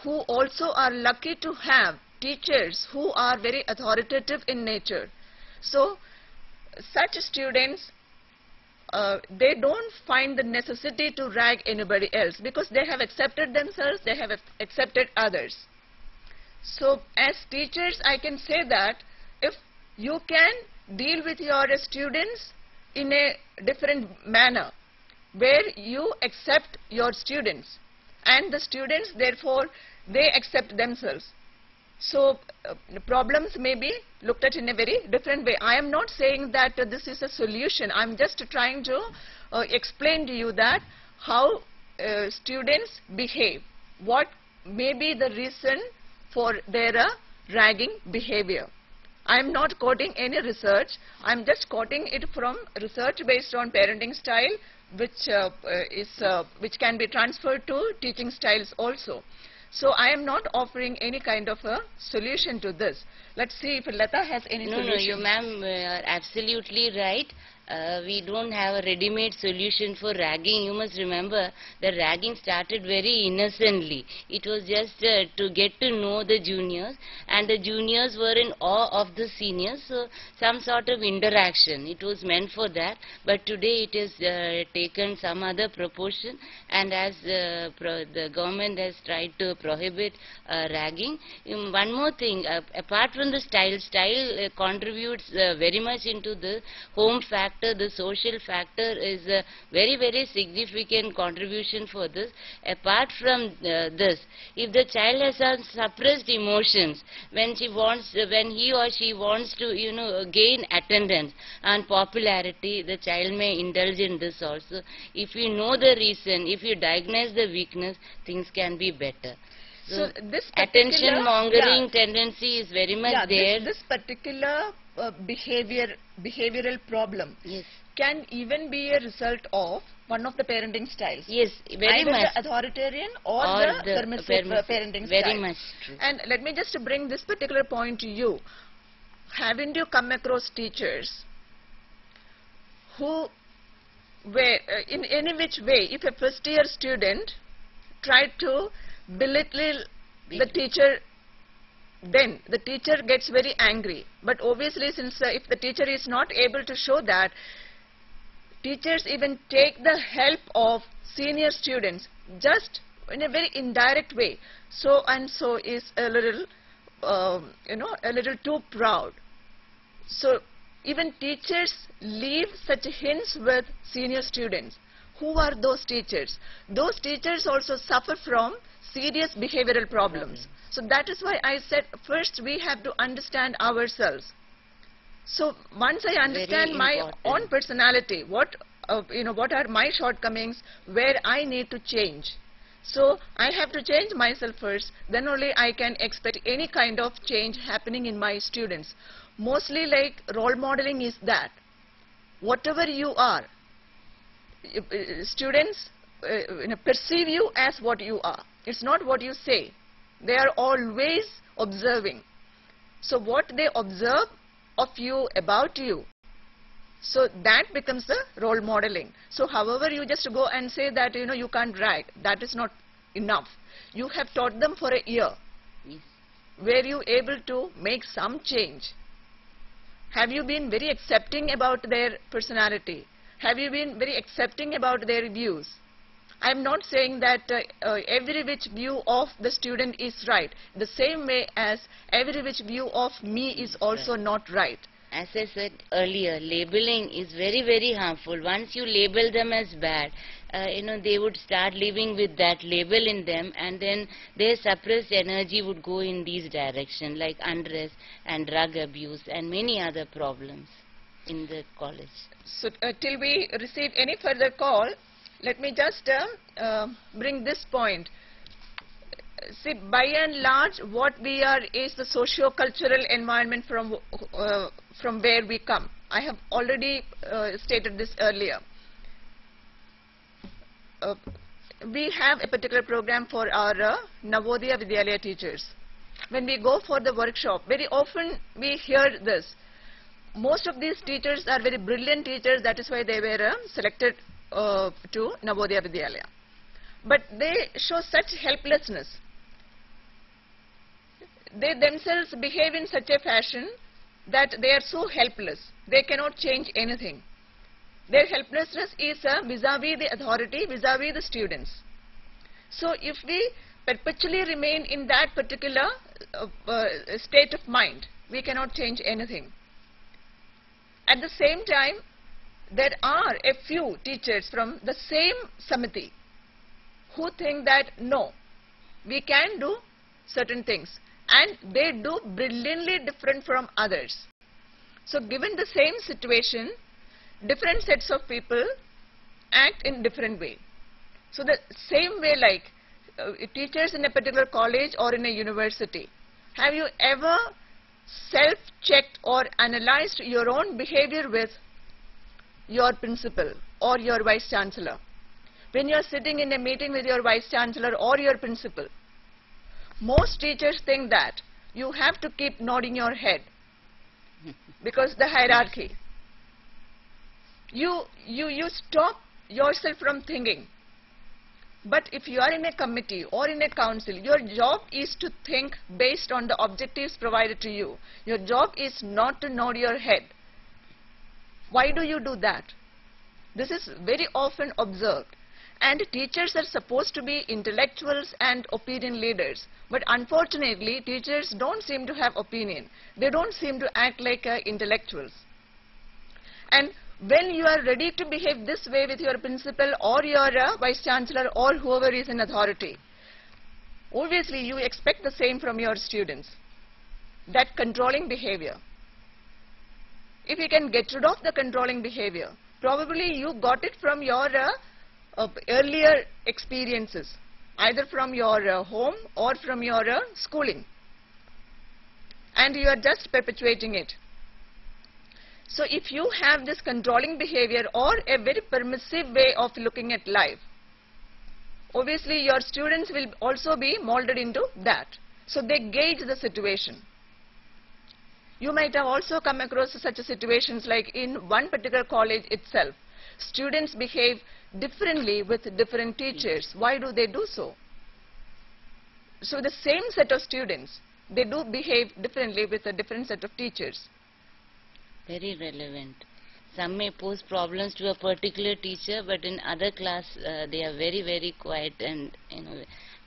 who also are lucky to have teachers who are very authoritative in nature. So such students, they don't find the necessity to rag anybody else because they have accepted themselves, they have accepted others. So as teachers, I can say that if you can deal with your students in a different manner, where you accept your students and the students therefore they accept themselves. So the problems may be looked at in a very different way. I am not saying that this is a solution. I am just trying to explain to you that how students behave, what may be the reason for their ragging behavior. I am not quoting any research. I am just quoting it from research based on parenting style, which can be transferred to teaching styles also. So I am not offering any kind of a solution to this. Let's see if Lata has any solution. No, you ma'am are absolutely right. We don't have a ready-made solution for ragging. You must remember that ragging started very innocently. It was just to get to know the juniors, and the juniors were in awe of the seniors, so some sort of interaction. It was meant for that, but today it is taken some other proportion, and as the government has tried to prohibit ragging. One more thing, apart from the style contributes very much into the home factor. The social factor is a very, very significant contribution for this. Apart from this, if the child has some suppressed emotions, when he or she wants to, gain attendance and popularity, the child may indulge in this also. If you know the reason, if you diagnose the weakness, things can be better. So this attention mongering tendency is very much there. This particular behavioral problem can even be a result of one of the parenting styles. Yes, very either much. the authoritarian or the permissive parenting style. Very much true. And let me just bring this particular point to you. Haven't you come across teachers who were, in any which way, if a first-year student tried to belittle the teacher, then the teacher gets very angry. But obviously, since if the teacher is not able to show that, teachers even take the help of senior students just in a very indirect way. So and so is a little, a little too proud. So even teachers leave such hints with senior students. Who are those teachers? Those teachers also suffer from serious behavioral problems. So that is why I said first we have to understand ourselves. So once I understand my own personality, what are my shortcomings, where I need to change. So I have to change myself first, then only I can expect any kind of change happening in my students. Mostly like role modeling is that whatever you are, students perceive you as what you are. It's not what you say. They are always observing. So what they observe of you, about you, so that becomes the role modeling. So however you just go and say that you can't write, that is not enough. You have taught them for a year. Yes. Were you able to make some change? Have you been very accepting about their personality? Have you been very accepting about their views? I am not saying that every which view of the student is right, the same way as every which view of me is also not right. As I said earlier, labeling is very, very harmful. Once you label them as bad, they would start living with that label in them, and then their suppressed energy would go in these directions, like unrest and drug abuse and many other problems in the college. So till we receive any further call, let me just bring this point. See, by and large, what we are is the socio-cultural environment from where we come. I have already stated this earlier. We have a particular program for our Navodaya Vidyalaya teachers. When we go for the workshop, very often we hear this. Most of these teachers are very brilliant teachers, that is why they were selected to Navodaya Vidyalaya. But they show such helplessness. They themselves behave in such a fashion that they are so helpless. They cannot change anything. Their helplessness is vis-a-vis the authority, vis-a-vis the students. So if we perpetually remain in that particular state of mind, we cannot change anything. At the same time, there are a few teachers from the same Samiti who think that no, we can do certain things, and they do brilliantly different from others. So given the same situation, different sets of people act in different way. So the same way, like teachers in a particular college or in a university, have you ever self-checked or analyzed your own behavior with your principal or your vice chancellor? When you are sitting in a meeting with your vice chancellor or your principal, most teachers think that you have to keep nodding your head because the hierarchy. You stop yourself from thinking. But if you are in a committee or in a council, your job is to think based on the objectives provided to you. Your job is not to nod your head. Why do you do that? This is very often observed. And teachers are supposed to be intellectuals and opinion leaders. But unfortunately, teachers don't seem to have opinion. They don't seem to act like intellectuals. And when you are ready to behave this way with your principal or your vice chancellor or whoever is in authority, obviously you expect the same from your students, that controlling behavior. If you can get rid of the controlling behavior, probably you got it from your earlier experiences, either from your home or from your schooling, and you are just perpetuating it. So if you have this controlling behavior or a very permissive way of looking at life, obviously your students will also be molded into that. So they gauge the situation. You might have also come across such situations like in one particular college itself. Students behave differently with different teachers. Why do they do so? So the same set of students, they do behave differently with a different set of teachers. Very relevant. Some may pose problems to a particular teacher, but in other class they are very, very quiet and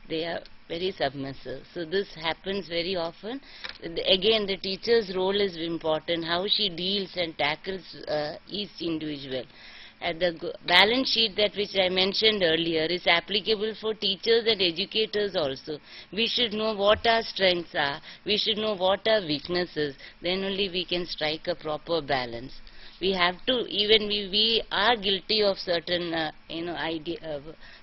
they are very submissive. So this happens very often. Again, the teacher's role is important, how she deals and tackles each individual. The balance sheet that which I mentioned earlier is applicable for teachers and educators also. We should know what our strengths are. We should know what our weaknesses. Then only we can strike a proper balance. We have to, even we are guilty of certain,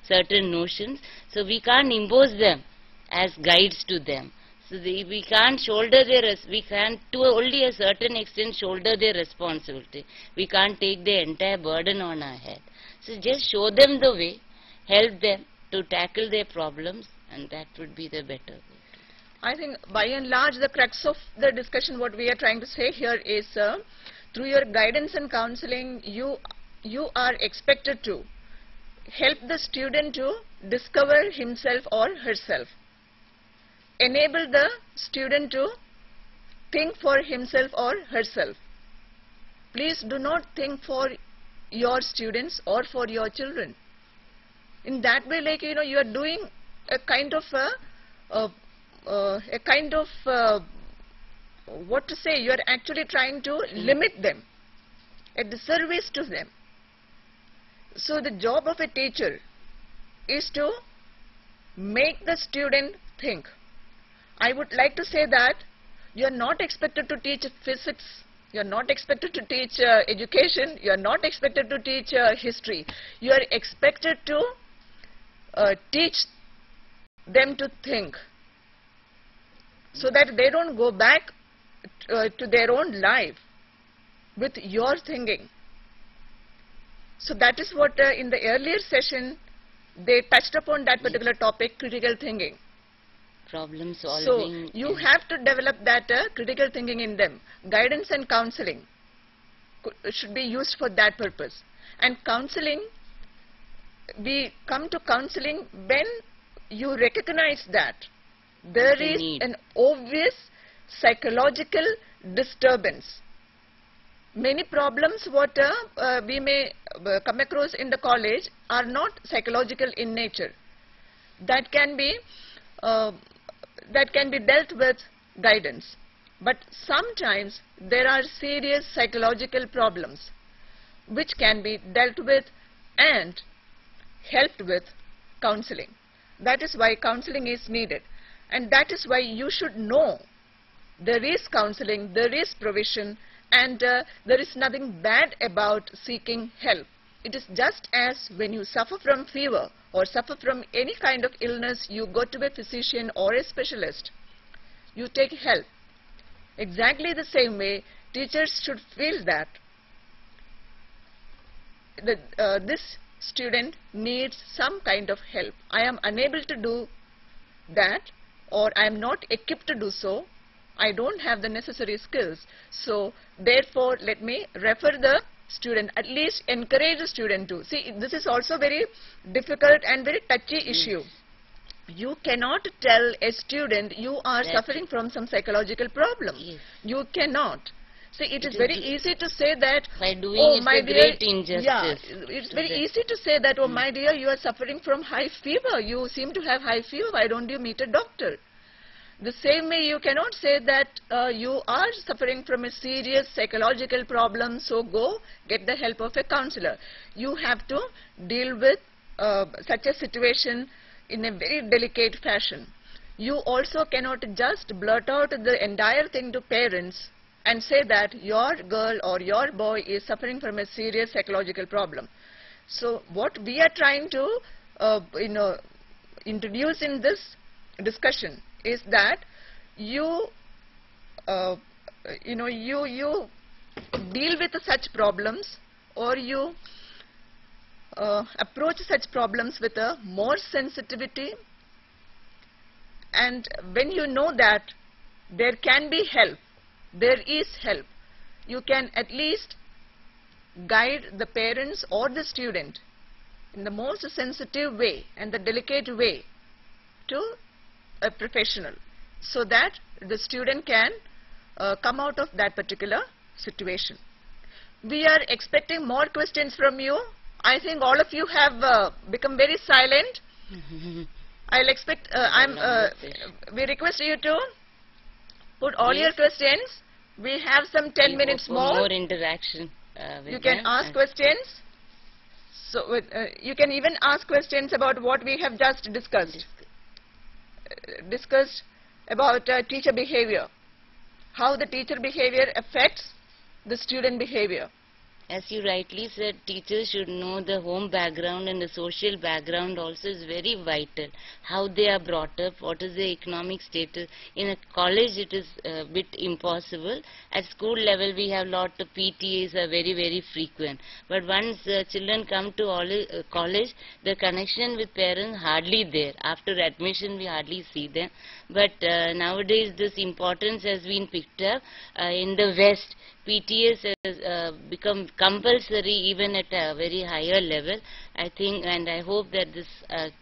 certain notions. So we can't impose them as guides to them. So we can't shoulder we can to only a certain extent shoulder their responsibility. We can't take the entire burden on our head. So just show them the way, help them to tackle their problems, and that would be the better way. I think by and large the crux of the discussion, what we are trying to say here is through your guidance and counseling, you are expected to help the student to discover himself or herself. Enable the student to think for himself or herself. Please do not think for your students or for your children. In that way, like you are doing a kind of what to say, you are actually trying to limit them, a disservice to them. So the job of a teacher is to make the student think. I would like to say that you are not expected to teach physics, you are not expected to teach education, you are not expected to teach history. You are expected to teach them to think, so that they don't go back to their own life with your thinking. So that is what in the earlier session they touched upon that particular topic, critical thinking. Problem solving. So you have to develop that critical thinking in them. Guidance and counseling should be used for that purpose. And counseling, we come to counseling when you recognize that there is an obvious psychological disturbance. Many problems what we may come across in the college are not psychological in nature. That can be dealt with guidance. But sometimes there are serious psychological problems which can be dealt with and helped with counseling. That is why counseling is needed. And that is why you should know there is counseling, there is provision, and there is nothing bad about seeking help. It is just as when you suffer from fever or suffer from any kind of illness, you go to a physician or a specialist. You take help. Exactly the same way, teachers should feel that this student needs some kind of help. I am unable to do that, or I am not equipped to do so. I don't have the necessary skills. So therefore, let me refer the student, at least encourage the student to. See, this is also very difficult and very touchy issue. You cannot tell a student you are suffering from some psychological problem. You cannot. See, it is very easy to say that, by doing oh, it's my a dear, great injustice. Yeah, it's very easy to say that, oh my dear, you are suffering from high fever. You seem to have high fever. Why don't you meet a doctor? The same way you cannot say that you are suffering from a serious psychological problem, so go get the help of a counselor. You have to deal with such a situation in a very delicate fashion. You also cannot just blurt out the entire thing to parents and say that your girl or your boy is suffering from a serious psychological problem. So what we are trying to introduce in this discussion is that you you deal with such problems, or you approach such problems with a more sensitivity, and when you know that there can be help, there is help, you can at least guide the parents or the student in the most sensitive way and the delicate way to a professional, so that the student can come out of that particular situation. We are expecting more questions from you. I think all of you have become very silent. I'll expect, we request you to put all your questions. We have some 10 minutes more interaction. You can ask questions. So you can even ask questions about what we have just discussed. Discussed about teacher behavior, how the teacher behavior affects the student behavior. As you rightly said, teachers should know the home background, and the social background also is very vital. How they are brought up, what is the economic status. In a college it is a bit impossible. At school level we have lot of PTAs are very, very frequent. But once children come to college, the connection with parents hardly there. After admission we hardly see them. But nowadays this importance has been picked up. In the West, PTAs has become compulsory even at a very higher level. I think, and I hope that this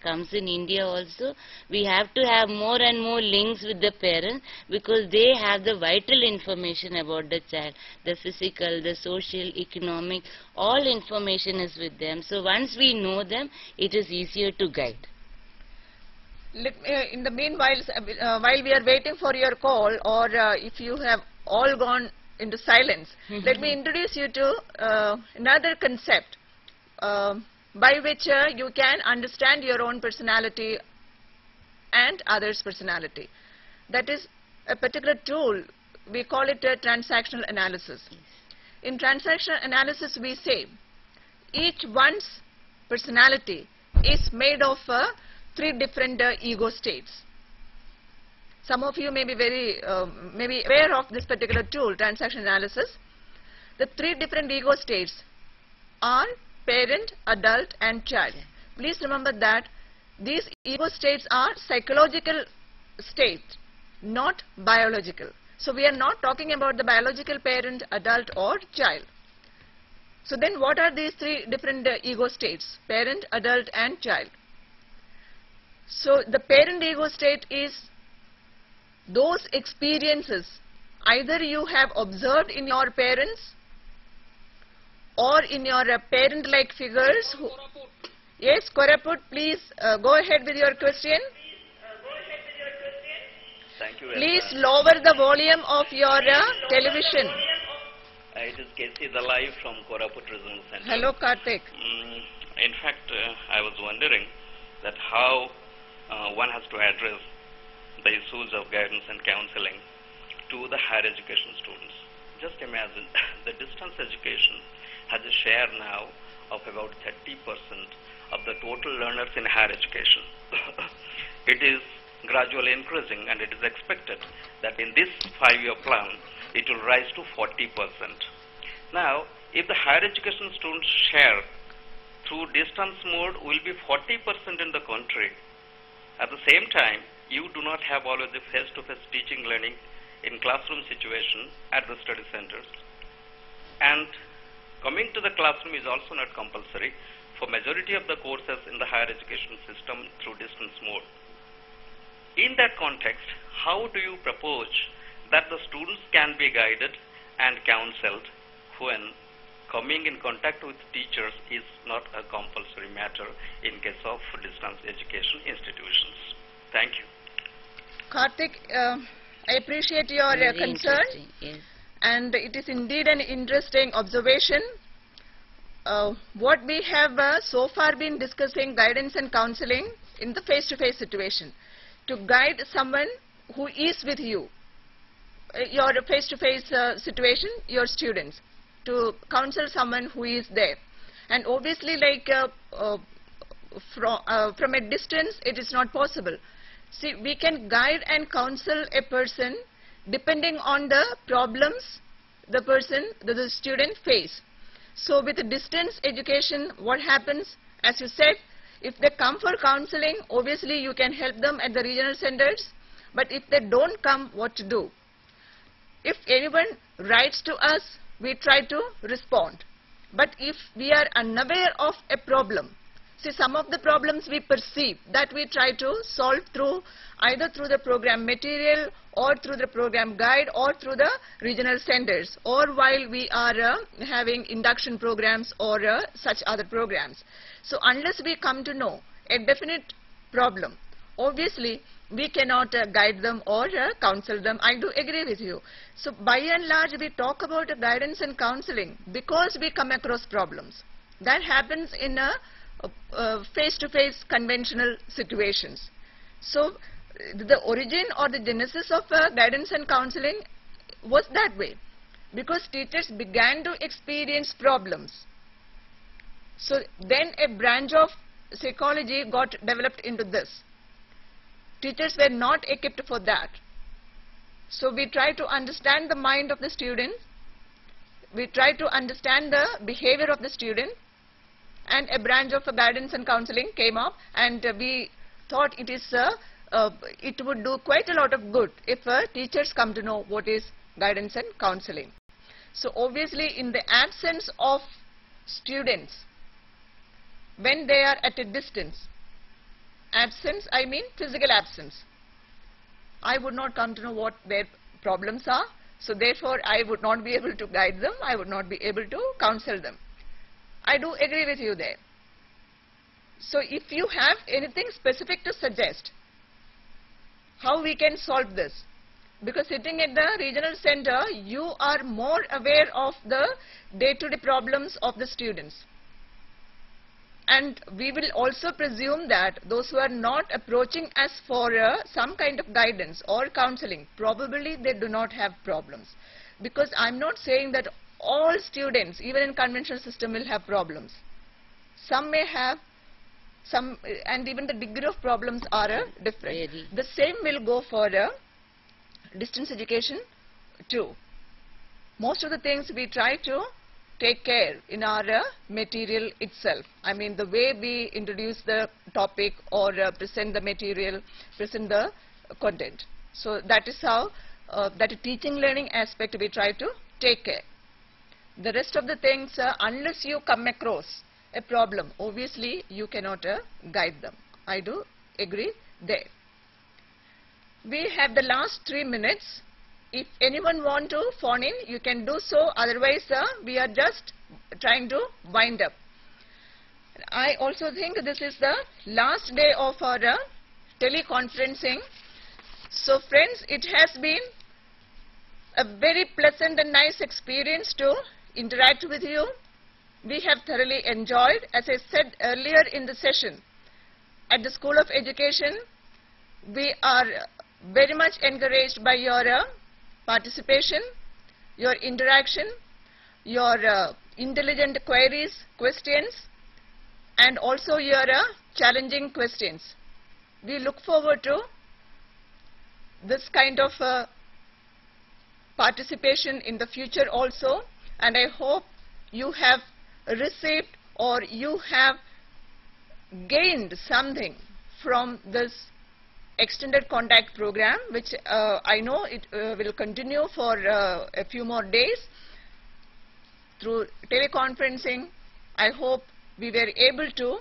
comes in India also. We have to have more and more links with the parents, because they have the vital information about the child. The physical, the social, economic, all information is with them. So once we know them, it is easier to guide. In the meanwhile, while we are waiting for your call, or if you have all gone into silence, let me introduce you to another concept by which you can understand your own personality and others' personality. That is a particular tool. We call it transactional analysis. In transactional analysis, we say each one's personality is made of three different ego states. Some of you may be maybe aware of this particular tool, transactional analysis. The three different ego states are parent, adult, and child. Please remember that these ego states are psychological states, not biological. So we are not talking about the biological parent, adult, or child. So then what are these three different ego states? Parent, adult, and child. So the parent ego state is those experiences either you have observed in your parents or in your parent-like figures. Yes, Koraput, please go ahead with your question. Thank you. Please lower the volume of your television. It is Casey Dalai from Koraput Regional Center. Hello, Karthik. In fact, I was wondering that how one has to address the issues of guidance and counseling to the higher education students. Just imagine the distance education has a share now of about 30% of the total learners in higher education. It is gradually increasing, and it is expected that in this 5-year plan it will rise to 40%. Now, if the higher education students share through distance mode will be 40% in the country, at the same time you do not have always the face-to-face teaching learning in classroom situation at the study centers, and coming to the classroom is also not compulsory for majority of the courses in the higher education system through distance mode. In that context, how do you propose that the students can be guided and counseled when coming in contact with teachers is not a compulsory matter in case of distance education institutions? Thank you. Karthik, I appreciate your concern, Yes. and it is indeed an interesting observation. What we have so far been discussing guidance and counseling in the face-to-face situation, to guide someone who is with you, your face-to-face situation, your students, to counsel someone who is there. And obviously, like from a distance, it is not possible. See, we can guide and counsel a person depending on the problems the student face. So with the distance education, what happens? As you said, if they come for counseling, obviously you can help them at the regional centers. But if they don't come, what to do? If anyone writes to us, we try to respond. But if we are unaware of a problem, see, some of the problems we perceive that we try to solve through either through the program material or through the program guide or through the regional centers, or while we are having induction programs or such other programs. So unless we come to know a definite problem, obviously we cannot guide them or counsel them. I do agree with you. So by and large we talk about guidance and counseling because we come across problems. That happens in face-to-face conventional situations. So the origin or the genesis of guidance and counseling was that way, because teachers began to experience problems. So then a branch of psychology got developed into this. Teachers were not equipped for that. So we try to understand the mind of the student, we try to understand the behavior of the student, and a branch of guidance and counseling came up, and we thought it would do quite a lot of good if teachers come to know what is guidance and counseling. So obviously in the absence of students, when they are at a distance, absence I mean physical absence, I would not come to know what their problems are, so therefore I would not be able to guide them, I would not be able to counsel them. I do agree with you there. So if you have anything specific to suggest, how we can solve this? Because sitting at the regional center, you are more aware of the day-to-day problems of the students. And we will also presume that those who are not approaching us for some kind of guidance or counseling, probably they do not have problems. Because I'm not saying that all students, even in conventional system, will have problems. Some may have, and even the degree of problems are different. Very. The same will go for distance education too. Most of the things we try to take care in our material itself. I mean, the way we introduce the topic or present the material, present the content. So that is how that teaching learning aspect we try to take care. The rest of the things, unless you come across a problem, obviously you cannot guide them. I do agree there. We have the last 3 minutes. If anyone want to phone in, you can do so. Otherwise, we are just trying to wind up. I also think this is the last day of our teleconferencing. So friends, it has been a very pleasant and nice experience to interact with you. We have thoroughly enjoyed. As I said earlier in the session, at the School of Education, we are very much encouraged by your participation, your interaction, your intelligent queries, questions, and also your challenging questions. We look forward to this kind of participation in the future also, and I hope you have received or you have gained something from this extended contact program, which I know it will continue for a few more days through teleconferencing. I hope we were able to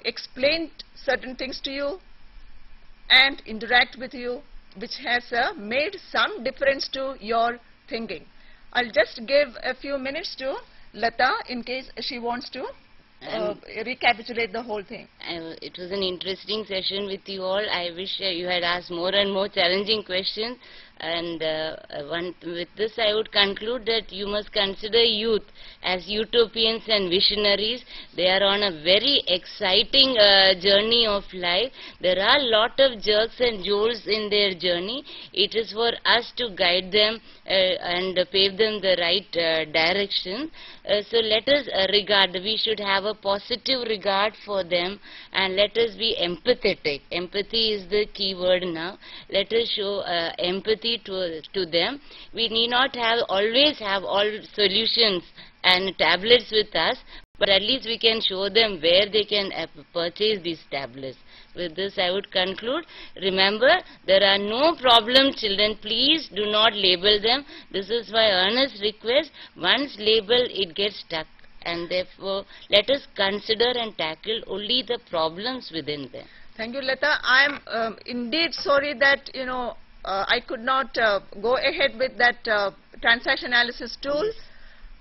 explain certain things to you and interact with you, which has made some difference to your thinking. I'll just give a few minutes to Lata in case she wants to recapitulate the whole thing. It was an interesting session with you all. I wish you had asked more and more challenging questions. And with this I would conclude that you must consider youth as utopians and visionaries. They are on a very exciting journey of life. There are a lot of jerks and jolts in their journey. It is for us to guide them and pave them the right direction. So let us regard, we should have a positive regard for them, and let us be empathetic. Empathy is the key word now. Let us show empathy to them. We need not always have all solutions and tablets with us, but at least we can show them where they can purchase these tablets. With this I would conclude. Remember, there are no problems, children. Please do not label them. This is my earnest request. Once labeled, it gets stuck, and therefore let us consider and tackle only the problems within them. Thank you, Lata. I am indeed sorry that I could not go ahead with that transaction analysis tool.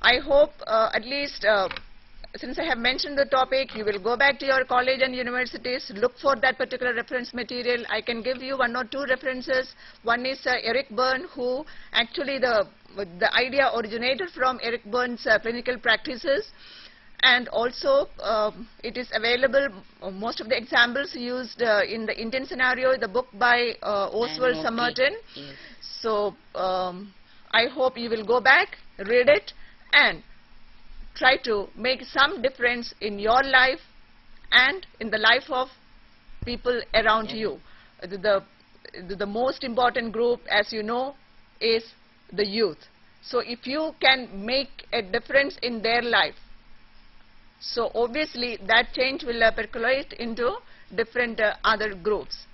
I hope at least since I have mentioned the topic, you will go back to your college and universities, look for that particular reference material. I can give you 1 or 2 references. One is Eric Berne, who actually the idea originated from Eric Berne's clinical practices. And also it is available, most of the examples used in the Indian scenario, the book by Oswald Somerton. Yes. So I hope you will go back, read it, and try to make some difference in your life and in the life of people around you. The most important group, as you know, is the youth. So if you can make a difference in their life, so obviously that change will percolate into different other groups.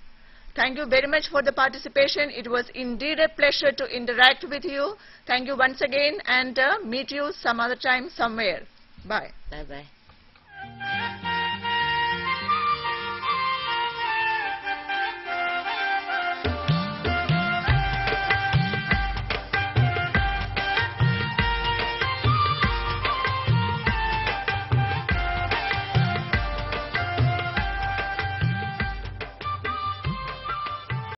Thank you very much for the participation. It was indeed a pleasure to interact with you. Thank you once again, and meet you some other time somewhere. Bye. Bye-bye.